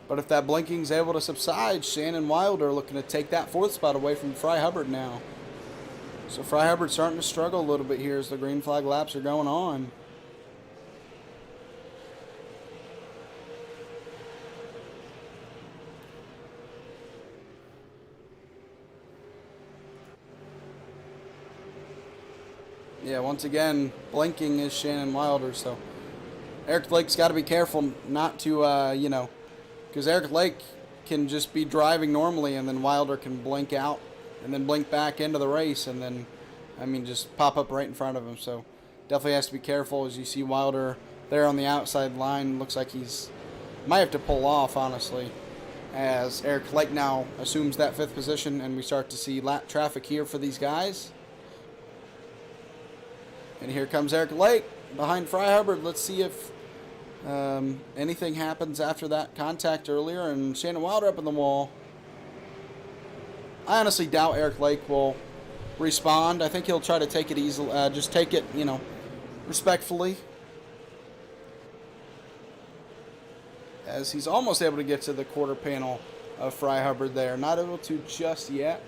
But if that blinking's able to subside, Shannon Wilder looking to take that fourth spot away from Fry Hubbard now. So Fry Hubbard starting to struggle a little bit here as the green flag laps are going on. Yeah, once again, blinking is Shannon Wilder, so Eric Lake's got to be careful not to, you know, because Eric Lake can just be driving normally and then Wilder can blink out and then blink back into the race and then, I mean, just pop up right in front of him. So definitely has to be careful as you see Wilder there on the outside line. Looks like he's might have to pull off, honestly, as Eric Lake now assumes that fifth position and we start to see lap traffic here for these guys. And here comes Eric Lake behind Fry Hubbard. Let's see if anything happens after that contact earlier. And Shannon Wilder up in the wall. I honestly doubt Eric Lake will respond. I think he'll try to take it easily. Just take it, respectfully. As he's almost able to get to the quarter panel of Fry Hubbard there. Not able to just yet.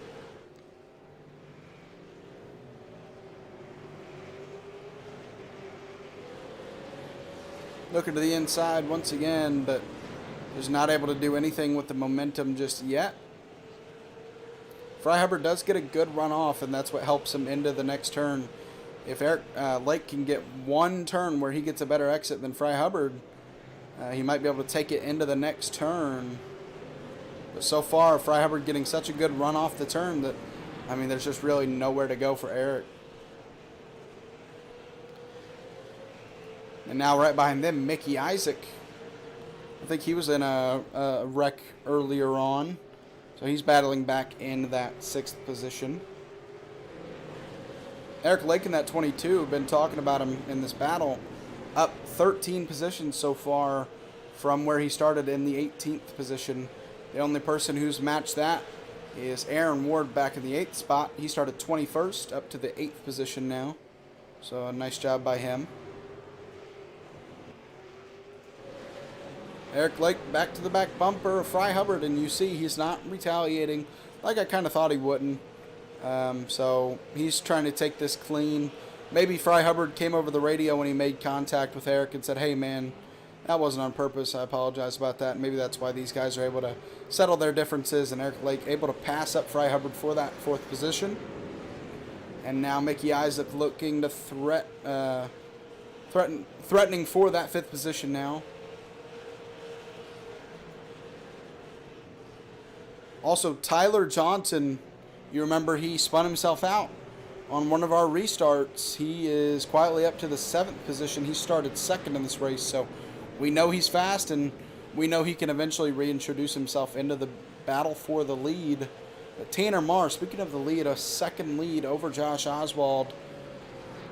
Looking to the inside once again, but is not able to do anything with the momentum just yet. Fry Hubbard does get a good run off, and that's what helps him into the next turn. If Eric Lake can get one turn where he gets a better exit than Fry Hubbard, he might be able to take it into the next turn. But so far, Fry Hubbard getting such a good run off the turn that, there's just really nowhere to go for Eric. And now right behind them, Mickey Isaac. I think he was in a wreck earlier on. So he's battling back in that 6th position. Eric Lake in that 22, been talking about him in this battle. Up 13 positions so far from where he started in the 18th position. The only person who's matched that is Aaron Ward back in the 8th spot. He started 21st up to the 8th position now. So a nice job by him. Eric Lake back to the back bumper of Fry Hubbard, and you see he's not retaliating like I kind of thought he wouldn't. So he's trying to take this clean. Maybe Fry Hubbard came over the radio when he made contact with Eric and said, hey man, that wasn't on purpose. I apologize about that. Maybe that's why these guys are able to settle their differences, and Eric Lake able to pass up Fry Hubbard for that 4th position. And now Mickey Isaac looking to threatening for that 5th position now. Also, Tyler Johnson, you remember he spun himself out on one of our restarts. He is quietly up to the 7th position. He started 2nd in this race, so we know he's fast, and we know he can eventually reintroduce himself into the battle for the lead. But Tanner Marr, speaking of the lead, a 2nd lead over Josh Oswald.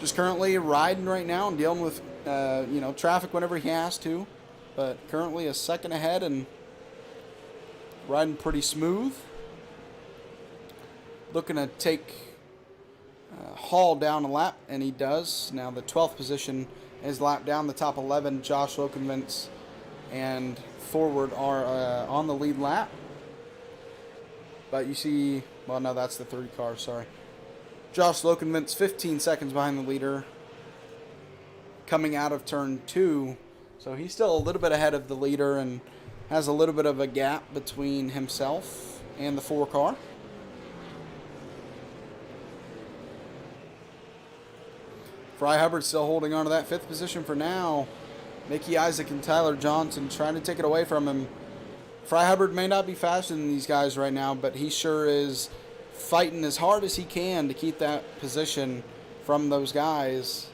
Just currently riding right now and dealing with, traffic whenever he has to. But currently a 2nd ahead and riding pretty smooth. Looking to take Hall down a lap, and he does. Now the 12th position is lap down. The top 11, Josh Lokenvents and Forward are on the lead lap. But you see, well, no, that's the 3 car, sorry. Josh Lokenvents 15 seconds behind the leader coming out of turn 2. So he's still a little bit ahead of the leader and has a little bit of a gap between himself and the 4 car. Fry Hubbard still holding on to that 5th position for now. Mickey Isaac and Tyler Johnson trying to take it away from him. Fry Hubbard may not be faster than these guys right now, but he sure is fighting as hard as he can to keep that position from those guys.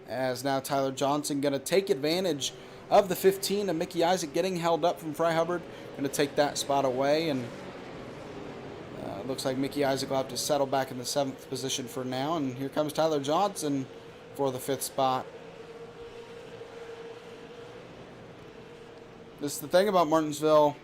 As now Tyler Johnson going to take advantage of the 15 and Mickey Isaac getting held up from Fry Hubbard. Going to take that spot away, and looks like Mickey Isaac will have to settle back in the 7th position for now. And here comes Tyler Johnson for the 5th spot. This is the thing about Martinsville.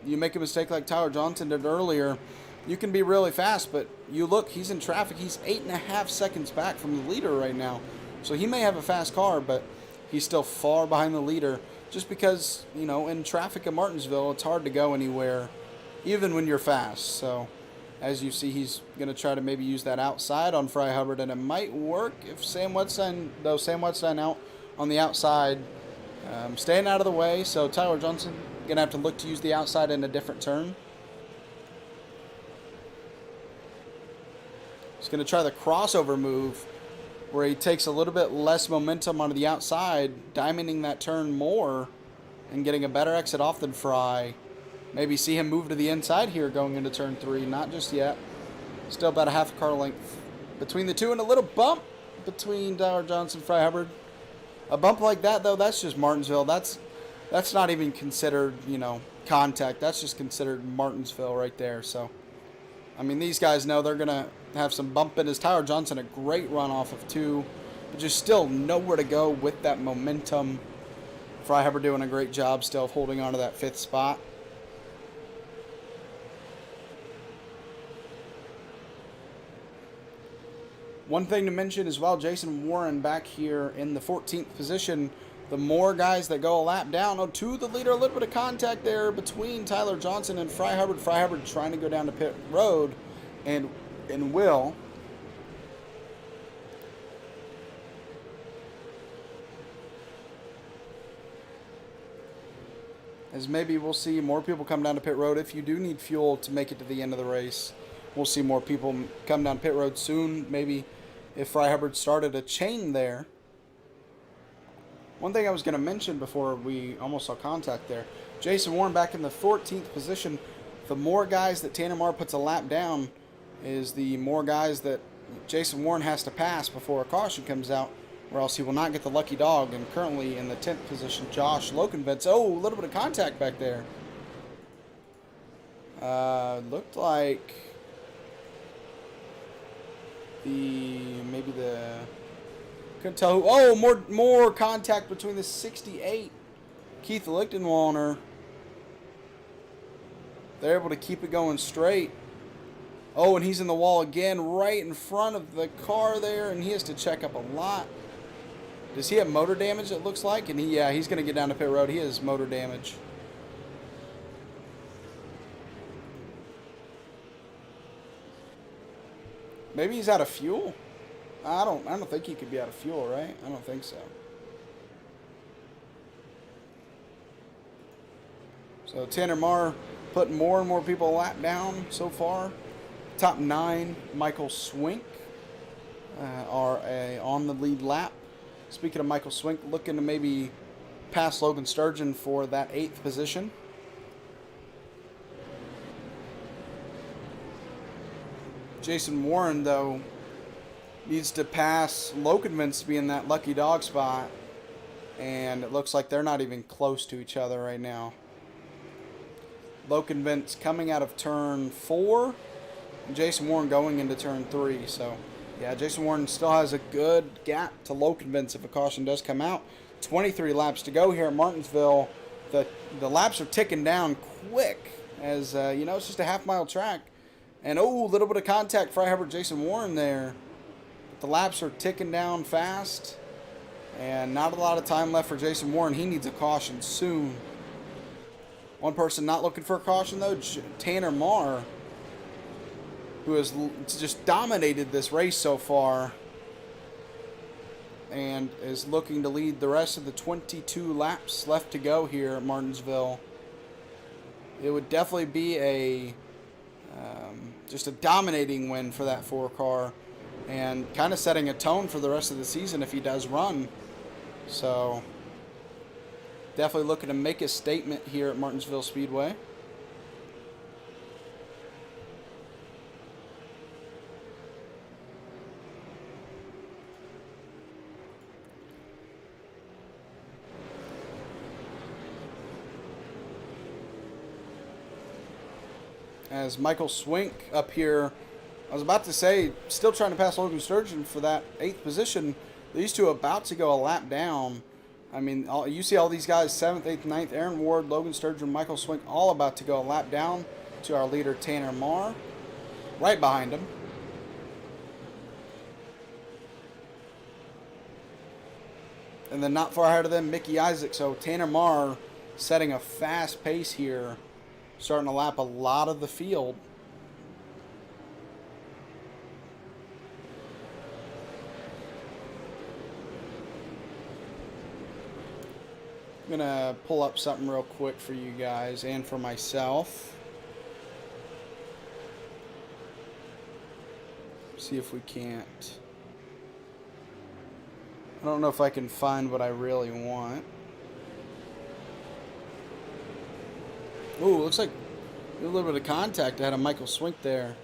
You make a mistake like Tyler Johnson did earlier, you can be really fast, but you look, he's in traffic. He's 8.5 seconds back from the leader right now. So he may have a fast car, but he's still far behind the leader just because, in traffic in Martinsville, it's hard to go anywhere, even when you're fast. So as you see, he's going to try to maybe use that outside on Fry Hubbard, and it might work if Sam Wedstein out on the outside, staying out of the way. So Tyler Johnson going to have to look to use the outside in a different turn. He's going to try the crossover move where he takes a little bit less momentum onto the outside, diamonding that turn more and getting a better exit off than Fry. Maybe see him move to the inside here going into turn 3. Not just yet. Still about a half a car length between the two, and a little bump between Tyler Johnson and Fry Hubbard. A bump like that, though, that's just Martinsville. That's not even considered, contact. That's just considered Martinsville right there. So, these guys know they're going to have some bump in his Tyler Johnson, a great run off of 2. But just still nowhere to go with that momentum. Freihaber doing a great job still of holding on to that 5th spot. One thing to mention as well, Jason Warren back here in the 14th position. The more guys that go a lap down, to the leader, a little bit of contact there between Tyler Johnson and Freihaber. Freihaber trying to go down to pit road, and will. As maybe we'll see more people come down to pit road. If you do need fuel to make it to the end of the race, we'll see more people come down pit road soon. Maybe if Freihaber started a chain there. One thing I was going to mention before we almost saw contact there, Jason Warren back in the 14th position. The more guys that Tanner Marr puts a lap down is the more guys that Jason Warren has to pass before a caution comes out, or else he will not get the lucky dog. And currently in the 10th position, Josh Lokenvitz. Oh, a little bit of contact back there. Looked like couldn't tell who. Oh, more contact between the 68 Keith Lichtenwalner. They're able to keep it going straight. Oh, and he's in the wall again, right in front of the car there, and he has to check up a lot. Does he have motor damage, it looks like? And he's going to get down to pit road. He has motor damage. Maybe he's out of fuel. I don't think he could be out of fuel, right? I don't think so. So Tanner Marr putting more and more people a lap down so far. Top 9, Michael Swink are on the lead lap. Speaking of Michael Swink, looking to maybe pass Logan Sturgeon for that 8th position. Jason Warren, though, needs to pass Lokenvitz to be in that lucky dog spot. And it looks like they're not even close to each other right now. Lokenvitz coming out of turn 4. And Jason Warren going into turn 3. So, yeah, Jason Warren still has a good gap to Lokenvitz if a caution does come out. 23 laps to go here at Martinsville. The laps are ticking down quick as, it's just a half-mile track. And, a little bit of contact, Freihaber, Jason Warren there. The laps are ticking down fast, and not a lot of time left for Jason Warren. He needs a caution soon. One person not looking for a caution, though, Tanner Marr, who has just dominated this race so far and is looking to lead the rest of the 22 laps left to go here at Martinsville. It would definitely be just a dominating win for that 4-car. And kind of setting a tone for the rest of the season if he does run. So, definitely looking to make a statement here at Martinsville Speedway. As Michael Swink up here, I was about to say, still trying to pass Logan Sturgeon for that 8th position. These two about to go a lap down. I mean, you see all these guys, 7th, 8th, 9th, Aaron Ward, Logan Sturgeon, Michael Swink, all about to go a lap down to our leader, Tanner Marr, right behind him. And then not far ahead of them, Mickey Isaac. So Tanner Marr setting a fast pace here, starting to lap a lot of the field. I'm going to pull up something real quick for you guys and for myself. See if we can't. I don't know if I can find what I really want. Ooh, looks like a little bit of contact ahead of Michael Swink there.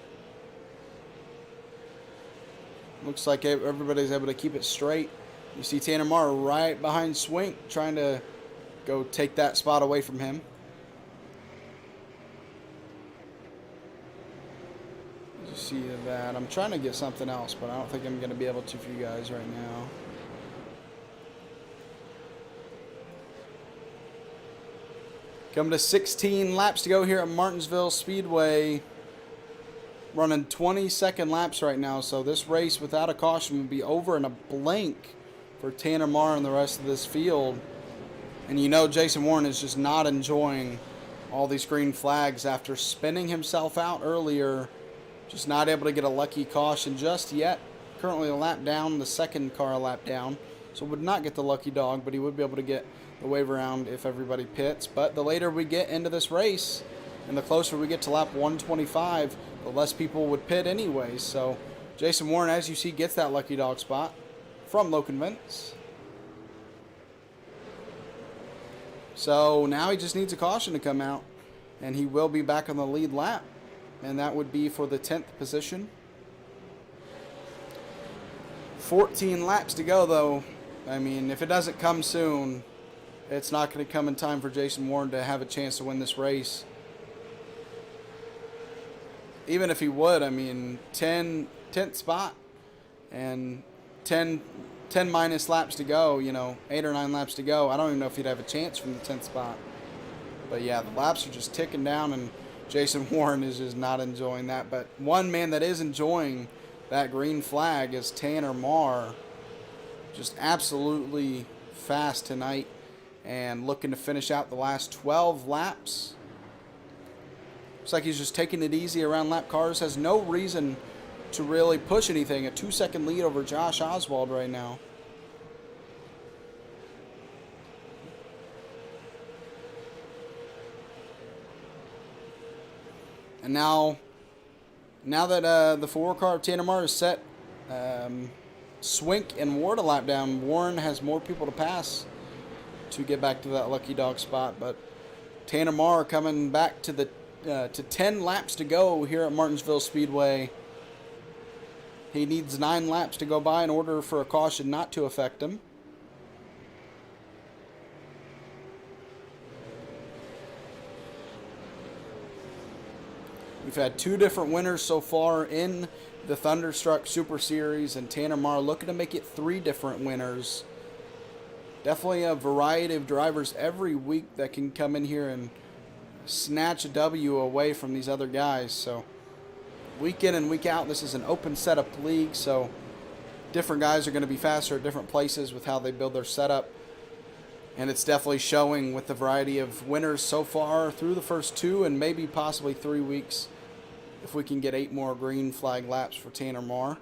Looks like everybody's able to keep it straight. You see Tanner Marr right behind Swink, trying to go take that spot away from him. You see that that. I'm trying to get something else, but I don't think I'm going to be able to for you guys right now. Coming to 16 laps to go here at Martinsville Speedway. Running 20-second laps right now, so this race without a caution will be over in a blink for Tanner Marr and the rest of this field. And you know Jason Warren is just not enjoying all these green flags after spinning himself out earlier. Just not able to get a lucky caution just yet. Currently a lap down, the second car a lap down. So would not get the lucky dog, but he would be able to get the wave around if everybody pits. But the later we get into this race, and the closer we get to lap 125, the less people would pit anyways. So Jason Warren, as you see, gets that lucky dog spot from Logan Vince. So now he just needs a caution to come out, and he will be back on the lead lap. And that would be for the 10th position. 14 laps to go, though. I mean, if it doesn't come soon, it's not going to come in time for Jason Warren to have a chance to win this race. Even if he would, I mean, 10th spot and 10 minus laps to go, you know, 8 or 9 laps to go. I don't even know if he'd have a chance from the 10th spot. But yeah, the laps are just ticking down, and Jason Warren is just not enjoying that. But one man that is enjoying that green flag is Tanner Marr. Just absolutely fast tonight and looking to finish out the last 12 laps. Looks like he's just taking it easy around lap cars. Has no reason to really push anything. A 2-second lead over Josh Oswald right now. And now that the 4 car of Tanner Marr is set, Swink and Ward a lap down. Warren has more people to pass to get back to that lucky dog spot. But Tanner Marr coming back to 10 laps to go here at Martinsville Speedway. He needs 9 laps to go by in order for a caution not to affect him. We've had 2 different winners so far in the Thunderstruck Super Series, and Tanner Marr looking to make it 3 different winners. Definitely a variety of drivers every week that can come in here and snatch a W away from these other guys. So week in and week out, this is an open setup league, so different guys are going to be faster at different places with how they build their setup. And it's definitely showing with the variety of winners so far through the first 2 and maybe possibly 3 weeks if we can get 8 more green flag laps for Tanner Marr.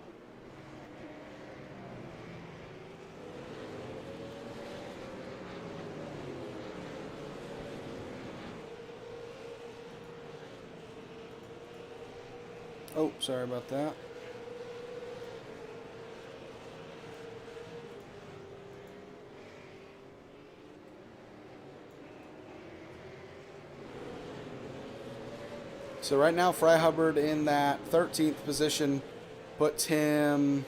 Oh, sorry about that. So right now, Fry Hubbard in that 13th position puts him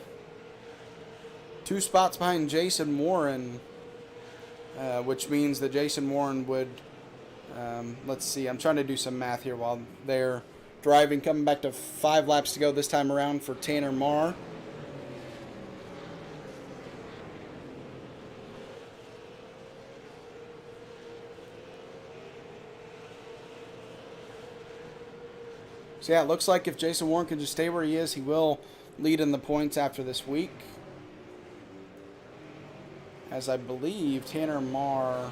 2 spots behind Jason Warren, which means that Jason Warren would, let's see, I'm trying to do some math here while they're driving, coming back to 5 laps to go this time around for Tanner Marr. So yeah, it looks like if Jason Warren can just stay where he is, he will lead in the points after this week. As I believe Tanner Marr,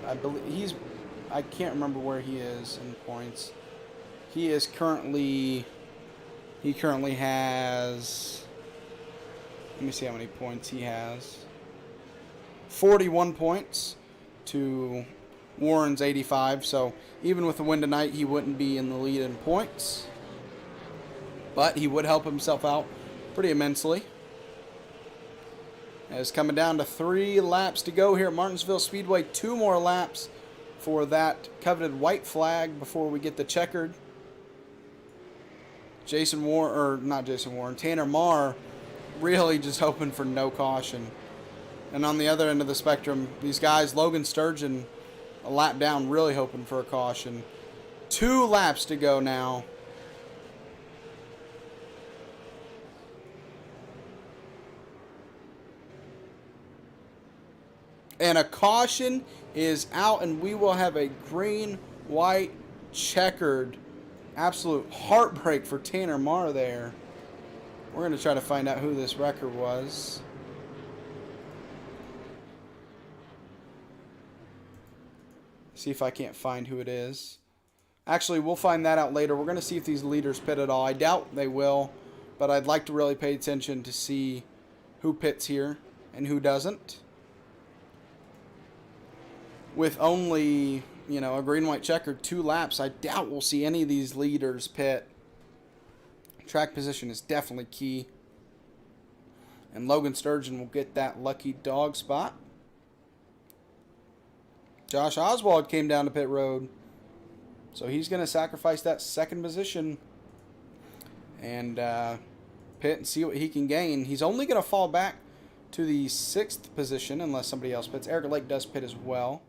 I can't remember where he is in points. He currently has, let me see how many points he has. 41 points to Warren's 85, so even with the win tonight, he wouldn't be in the lead in points. But he would help himself out pretty immensely. It's coming down to 3 laps to go here at Martinsville Speedway. 2 more laps for that coveted white flag before we get the checkered. Tanner Marr really just hoping for no caution. And on the other end of the spectrum, these guys, Logan Sturgeon, a lap down, really hoping for a caution. 2 laps to go now. And a caution is out, and we will have a green, white, checkered. Absolute heartbreak for Tanner Marr there. We're going to try to find out who this wrecker was. See if I can't find who it is. Actually, we'll find that out later. We're going to see if these leaders pit at all. I doubt they will, but I'd like to really pay attention to see who pits here and who doesn't. With only, you know, a green-white checkered 2 laps, I doubt we'll see any of these leaders pit. Track position is definitely key. And Logan Sturgeon will get that lucky dog spot. Josh Oswald came down to pit road. So he's going to sacrifice that 2nd position and pit and see what he can gain. He's only going to fall back to the 6th position unless somebody else pits. Eric Lake does pit as well.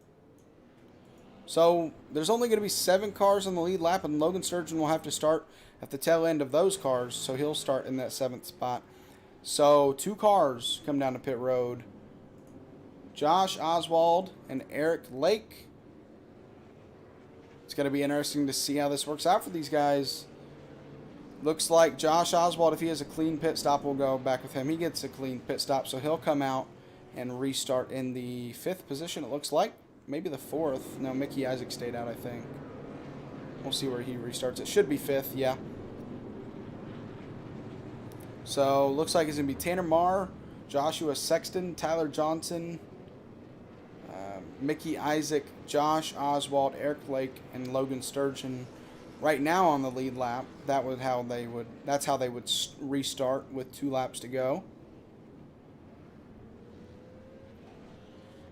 So there's only going to be 7 cars on the lead lap, and Logan Sturgeon will have to start at the tail end of those cars, so he'll start in that 7th spot. So 2 cars come down to pit road. Josh Oswald and Eric Lake. It's going to be interesting to see how this works out for these guys. Looks like Josh Oswald, if he has a clean pit stop, we'll go back with him. He gets a clean pit stop, so he'll come out and restart in the 5th position, it looks like. Maybe the 4th. No, Mickey Isaac stayed out, I think. We'll see where he restarts. It should be 5th, yeah. So, looks like it's going to be Tanner Marr, Joshua Sexton, Tyler Johnson, Mickey Isaac, Josh Oswald, Eric Lake, and Logan Sturgeon right now on the lead lap. That's how they would restart with 2 laps to go.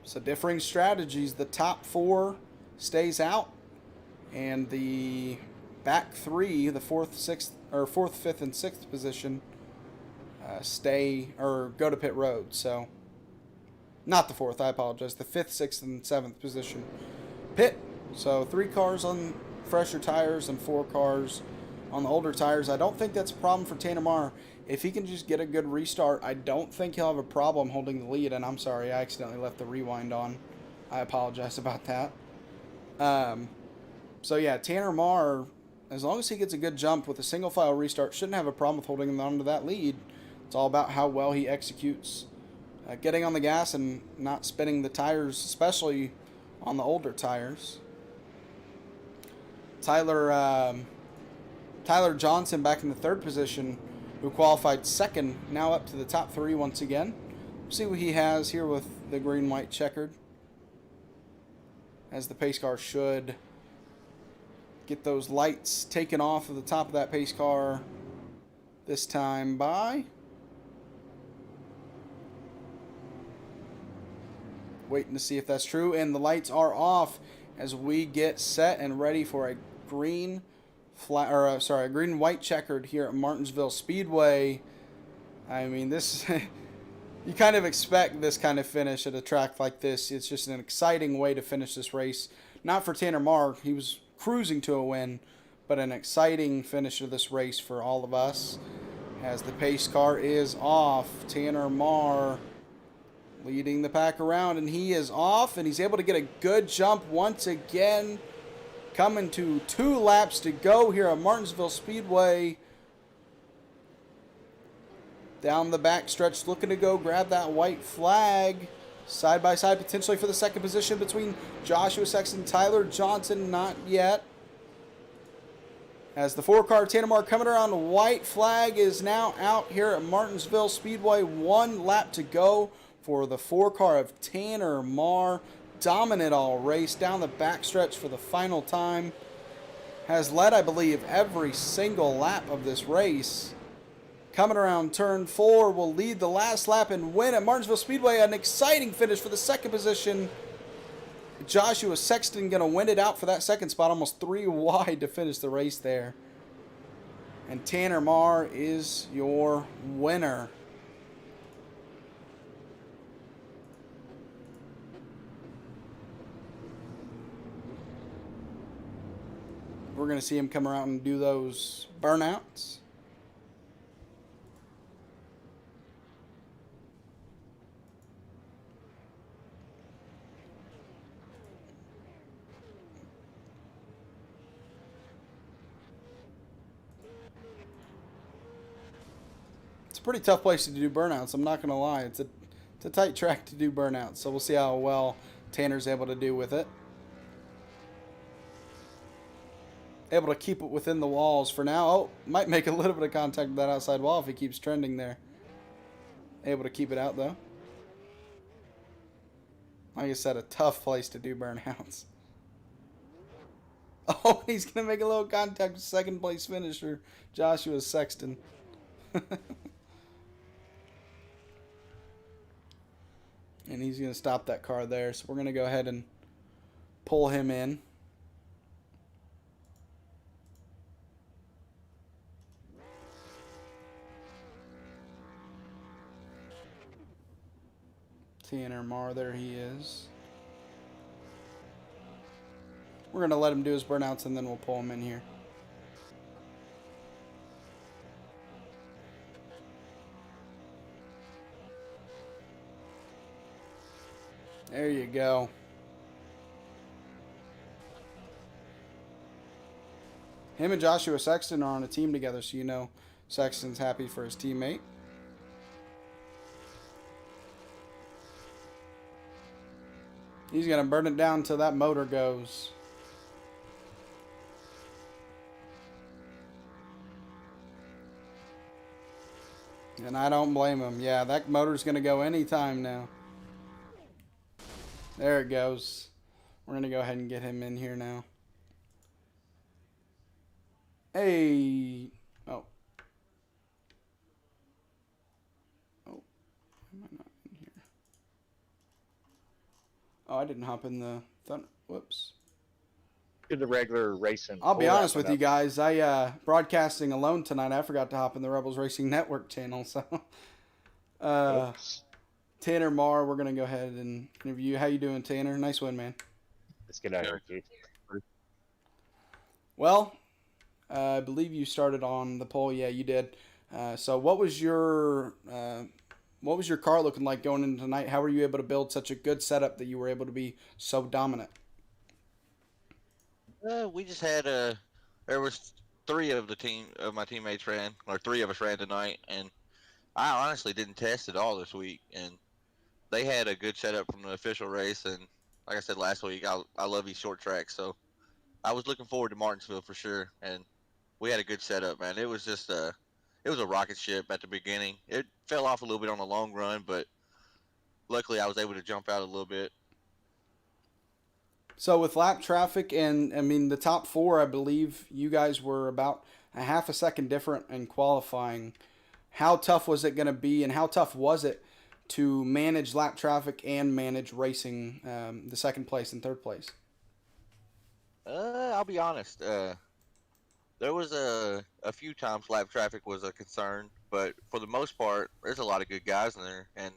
So differing strategies. The top 4 stays out, and the back 3, the 4th, 5th, and 6th position, stay or go to pit road. So. Not the 4th, I apologize. The 5th, 6th, and 7th position pit. So 3 cars on fresher tires and 4 cars on the older tires. I don't think that's a problem for Tanner Marr. If he can just get a good restart, I don't think he'll have a problem holding the lead. And I'm sorry, I accidentally left the rewind on. I apologize about that. So yeah, Tanner Marr, as long as he gets a good jump with a single file restart, shouldn't have a problem with holding on to that lead. It's all about how well he executes. Getting on the gas and not spinning the tires, especially on the older tires. Tyler Johnson back in the 3rd position, who qualified 2nd, now up to the top 3 once again. See what he has here with the green-white checkered. As the pace car should get those lights taken off of the top of that pace car this time by... Waiting to see if that's true, and the lights are off as we get set and ready for a green white checkered here at Martinsville Speedway. I mean, this you kind of expect this kind of finish at a track like this. It's just an exciting way to finish this race. Not for Tanner Marr, he was cruising to a win, but an exciting finish of this race for all of us. As the pace car is off, Tanner Marr leading the pack around, and he is off, and he's able to get a good jump once again. Coming to 2 laps to go here at Martinsville Speedway. Down the back stretch, looking to go grab that white flag. Side by side, potentially for the 2nd position between Joshua Sexton and Tyler Johnson. Not yet. As the 4-car Tanner Marr coming around, the white flag is now out here at Martinsville Speedway. 1 lap to go for the 4-car of Tanner Marr. Dominant all race down the backstretch for the final time. Has led, I believe, every single lap of this race. Coming around turn 4, will lead the last lap and win at Martinsville Speedway. An exciting finish for the 2nd position. Joshua Sexton going to win it out for that 2nd spot, almost 3 wide to finish the race there. And Tanner Marr is your winner. We're going to see him come around and do those burnouts. pretty tough place to do burnouts. I'm not gonna lie. It's a tight track to do burnouts. So we'll see how well Tanner's able to do with it. Able to keep it within the walls for now. Oh, might make a little bit of contact with that outside wall if he keeps trending there. Able to keep it out though. Like I said, a tough place to do burnouts. Oh, he's going to make a little contact with second place finisher, Joshua Sexton. And he's going to stop that car there. So we're going to go ahead and pull him in. Tanner Marr, there he is. We're going to let him do his burnouts and then we'll pull him in here. There you go. Him and Joshua Sexton are on a team together, so you know Sexton's happy for his teammate. He's going to burn it down until that motor goes. And I don't blame him. Yeah, that motor's going to go anytime now. There it goes. We're going to go ahead and get him in here now. Hey. Oh. Oh. Am I not in here? Oh, I didn't hop in the thunder. Whoops. To the regular racing. I'll be honest with you guys. I broadcasting alone tonight. I forgot to hop in the Rebels Racing Network channel. So, Tanner Marr, we're gonna go ahead and interview. How you doing, Tanner? Nice win, man. Let's get out of here. Well, I believe you started on the pole. Yeah, you did. So, what was your car looking like going into tonight? How were you able to build such a good setup that you were able to be so dominant? We just had there was three of my teammates ran, or three of us ran tonight, and I honestly didn't test at all this week, and they had a good setup from the official race, and like I said last week, I love these short tracks, so I was looking forward to Martinsville for sure, and we had a good setup, man. It was just it was a rocket ship at the beginning. It fell off a little bit on the long run, but luckily I was able to jump out a little bit. So with lap traffic and, I mean, the top four, I believe you guys were about a half a second different in qualifying. How tough was it going to be, and how tough was it to manage lap traffic and manage racing the second place and third place? I'll be honest. There was a few times lap traffic was a concern, but for the most part, there's a lot of good guys in there, and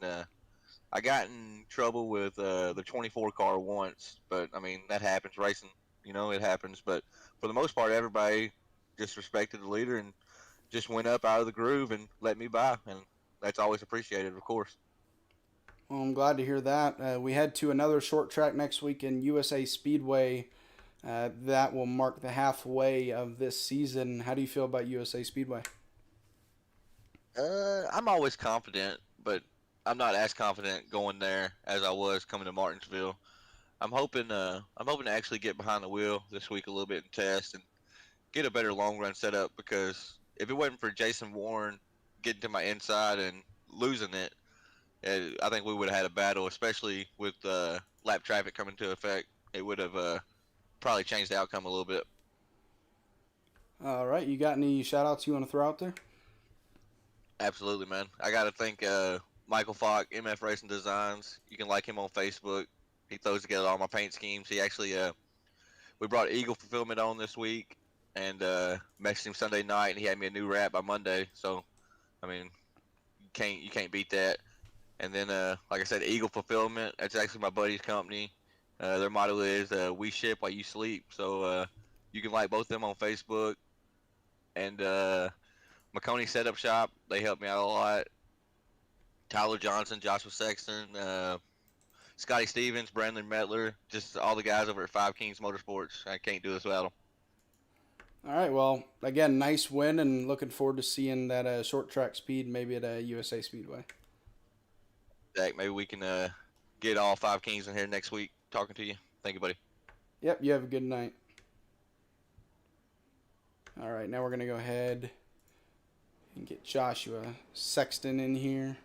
I got in trouble with the 24 car once, but I mean that happens. Racing, it happens. But for the most part, everybody just respected the leader and just went up out of the groove and let me by, and that's always appreciated, of course. Well, I'm glad to hear that. We head to another short track next week in USA Speedway. That will mark the halfway of this season. How do you feel about USA Speedway? I'm always confident, but I'm not as confident going there as I was coming to Martinsville. I'm hoping to actually get behind the wheel this week a little bit and test and get a better long run setup, because if it wasn't for Jason Warren getting to my inside and losing it, I think we would have had a battle, especially with lap traffic coming into effect. It would have probably changed the outcome a little bit. All right, you got any shout outs you want to throw out there? Absolutely, man. I got to thank Michael Falk, MF Racing Designs. You can like him on Facebook. He throws together all my paint schemes. He actually, we brought Eagle Fulfillment on this week, and messaged him Sunday night, and he had me a new wrap by Monday. So, I mean, you can't beat that. And then, like I said, Eagle Fulfillment. That's actually my buddy's company. Their motto is "We ship while you sleep." So you can like both of them on Facebook. And McConey Setup Shop. They helped me out a lot. Tyler Johnson, Joshua Sexton, Scotty Stevens, Brandon Metler, just all the guys over at Five Kings Motorsports. I can't do this without them. All right. Well, again, nice win, and looking forward to seeing that short track speed maybe at a USA Speedway. Zach, maybe we can get all 5 Kings in here next week talking to you. Thank you, buddy. Yep. You have a good night. All right. Now we're gonna go ahead and get Joshua Sexton in here.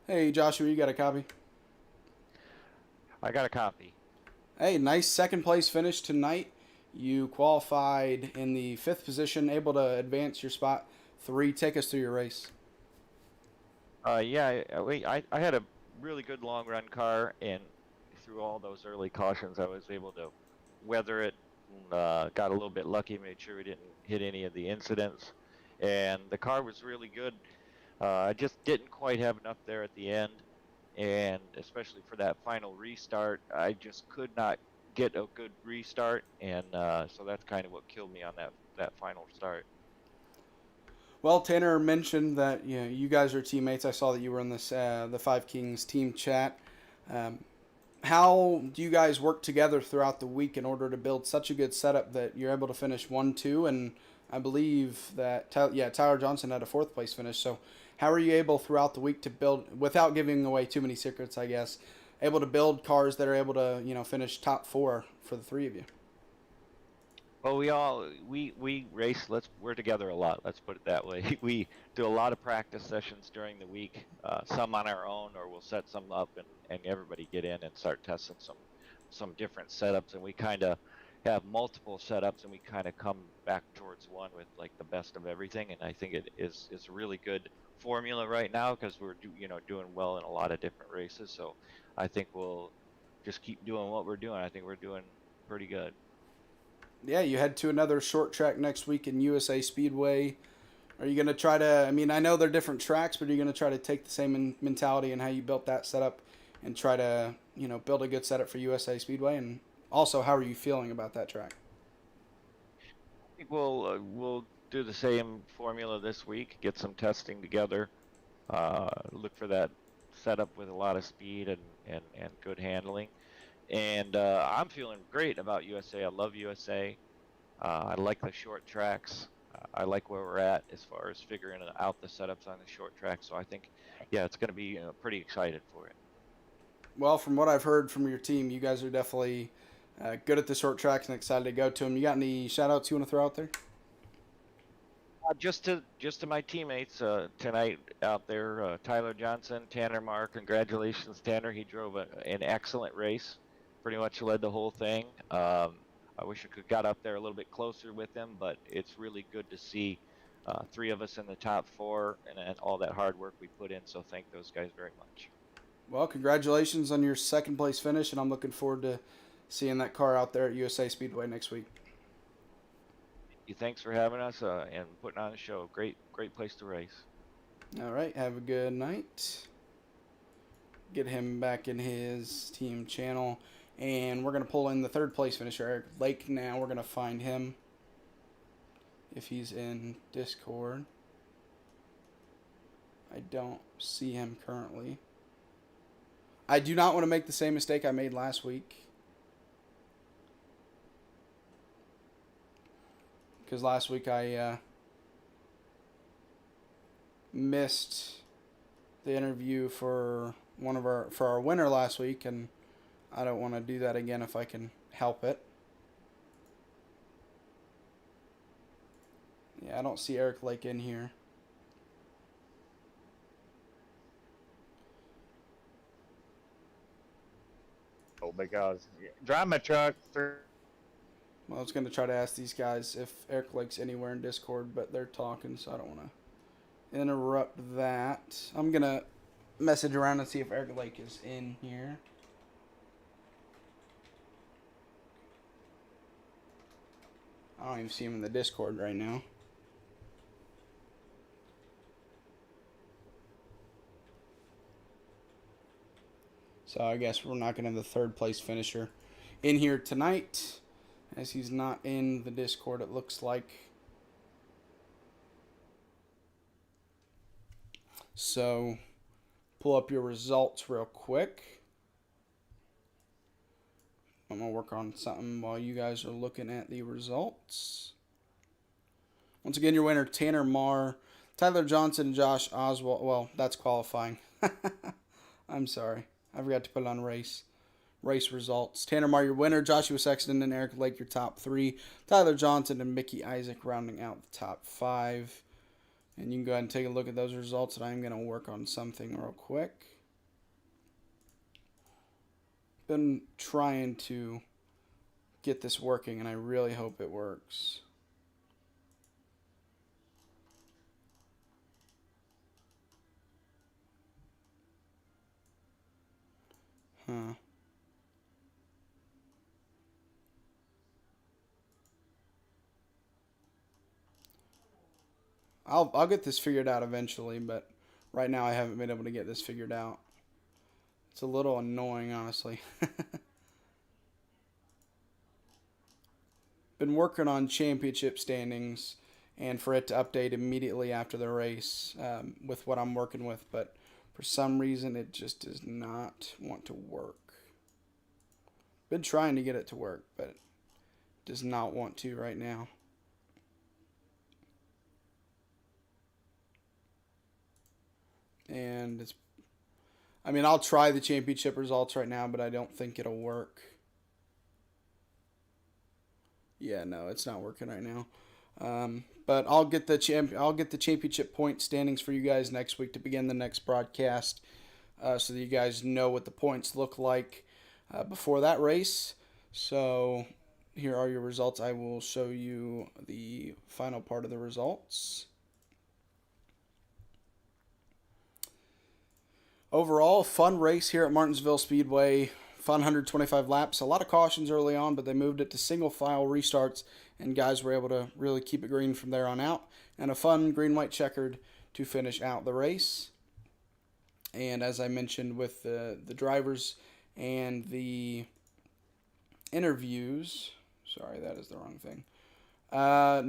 Hey, Joshua, you got a copy? I got a copy. Hey, nice second place finish tonight. You qualified in the 5th position, able to advance your spot 3. Take us through your race. Yeah, I had a really good long run car, and through all those early cautions, I was able to weather it. Got a little bit lucky, made sure we didn't hit any of the incidents, and the car was really good. I just didn't quite have enough there at the end, and especially for that final restart, I just could not get a good restart, and so that's kind of what killed me on that final start. Well, Tanner mentioned that you guys are teammates. I saw that you were in this the 5 Kings team chat. Um, how do you guys work together throughout the week in order to build such a good setup that you're able to finish 1-2? And I believe that Tyler Johnson had a 4th place finish. So how are you able throughout the week to build, without giving away too many secrets, I guess, able to build cars that are able to finish top 4 for the 3 of you? Well, we race. We're together a lot. Let's put it that way. We do a lot of practice sessions during the week. Some on our own, or we'll set some up and everybody get in and start testing some different setups. And we kind of have multiple setups, and we kind of come back towards one with like the best of everything. And I think it is a really good formula right now because we're doing well in a lot of different races. So I think we'll just keep doing what we're doing. I think we're doing pretty good. Yeah, you head to another short track next week in USA Speedway. Are you going to try to, I mean, I know they're different tracks, but are you going to try to take the same mentality and how you built that setup and try to, build a good setup for USA Speedway? And also, how are you feeling about that track? I think we'll do the same formula this week. Get some testing together. Look for that setup with a lot of speed and good handling. And I'm feeling great about USA. I love USA. I like the short tracks. I like where we're at as far as figuring out the setups on the short track. So I think, yeah, it's going to be pretty excited for it. Well, from what I've heard from your team, you guys are definitely good at the short tracks and excited to go to them. You got any shout outs you want to throw out there? Just to my teammates tonight out there, Tyler Johnson, Tanner Marr. Congratulations, Tanner. He drove an excellent race. Pretty much led the whole thing. I wish I could got up there a little bit closer with him, but it's really good to see 3 of us in the top 4 and all that hard work we put in. So thank those guys very much. Well, congratulations on your 2nd place finish, and I'm looking forward to seeing that car out there at USA Speedway next week. Thanks for having us and putting on a show. Great place to race. All right, have a good night. Get him back in his team channel. And we're going to pull in the 3rd place finisher, Eric Lake, now. We're going to find him if he's in Discord. I don't see him currently. I do not want to make the same mistake I made last week. Because last week I missed the interview for our winner last week, and I don't want to do that again if I can help it. Yeah, I don't see Eric Lake in here. Oh my God! Drive my truck through. Well, I was going to try to ask these guys if Eric Lake's anywhere in Discord, but they're talking, so I don't want to interrupt that. I'm going to message around and see if Eric Lake is in here. I don't even see him in the Discord right now. So I guess we're not going to have the 3rd place finisher in here tonight, as he's not in the Discord, it looks like. So pull up your results real quick. I'm going to work on something while you guys are looking at the results. Once again, your winner, Tanner Marr, Tyler Johnson, and Josh Oswald. Well, that's qualifying. I'm sorry. I forgot to put it on race results. Tanner Marr, your winner. Joshua Sexton and Eric Lake, your top 3. Tyler Johnson and Mickey Isaac rounding out the top 5. And you can go ahead and take a look at those results, and I'm going to work on something real quick. Been trying to get this working, and I really hope it works. I'll get this figured out eventually, but right now I haven't been able to get this figured out. It's a little annoying, honestly. Been working on championship standings and for it to update immediately after the race with what I'm working with, but for some reason it just does not want to work. Been trying to get it to work, but it does not want to right now. And it's, I mean, I'll try the championship results right now, but I don't think it'll work. Yeah, no, it's not working right now. But I'll get the championship point standings for you guys next week to begin the next broadcast, so that you guys know what the points look like before that race. So here are your results. I will show you the final part of the results. Overall, fun race here at Martinsville Speedway. Fun 125 laps. A lot of cautions early on, but they moved it to single file restarts, and guys were able to really keep it green from there on out. And a fun green-white checkered to finish out the race. And as I mentioned with the drivers and the interviews, sorry, that is the wrong thing.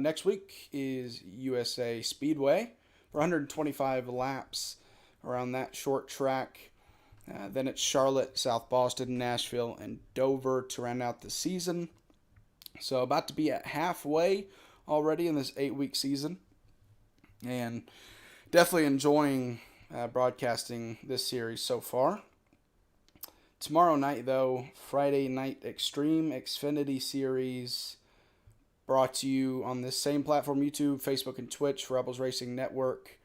Next week is USA Speedway for 125 laps around that short track. Then it's Charlotte, South Boston, Nashville, and Dover to round out the season. So about to be at halfway already in this 8-week season. And definitely enjoying broadcasting this series so far. Tomorrow night, though, Friday Night Extreme Xfinity Series, brought to you on this same platform, YouTube, Facebook, and Twitch, Rebels Racing Network.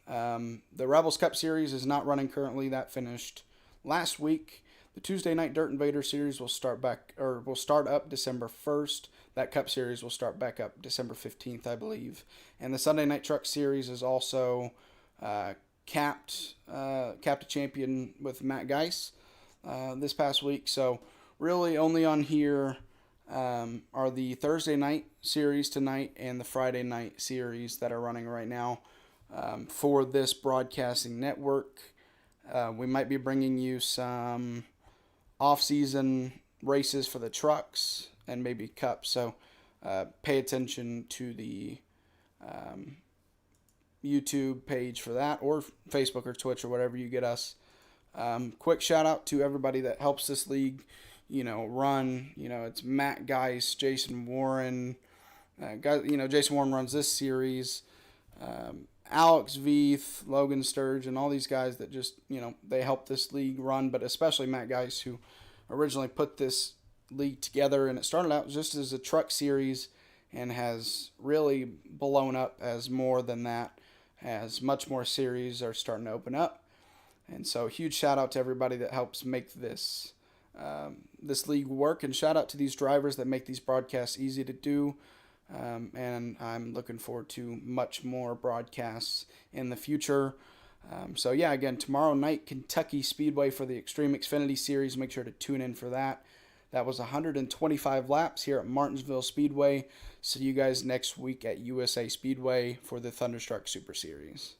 The Rebels Cup Series is not running currently. That finished last week. The Tuesday Night Dirt Invader Series will start up December 1st. That Cup Series will start back up December 15th, I believe. And the Sunday Night Truck Series is also capped a champion with Matt Geiss this past week. So really only on here are the Thursday Night Series tonight and the Friday Night Series that are running right now. For this broadcasting network, we might be bringing you some off-season races for the trucks and maybe cups. So pay attention to the YouTube page for that, or Facebook or Twitch or whatever you get us. Quick shout out to everybody that helps this league, run. It's Matt Geiss, Jason Warren. Jason Warren runs this series. Alex Veith, Logan Sturgeon, all these guys that just, they help this league run, but especially Matt Geiss, who originally put this league together, and it started out just as a truck series and has really blown up as more than that, as much more series are starting to open up. And so huge shout out to everybody that helps make this league work, and shout out to these drivers that make these broadcasts easy to do. And I'm looking forward to much more broadcasts in the future. So yeah, again, tomorrow night, Kentucky Speedway for the Extreme Xfinity Series. Make sure to tune in for that. That was 125 laps here at Martinsville Speedway. See you guys next week at USA Speedway for the Thunderstruck Super Series.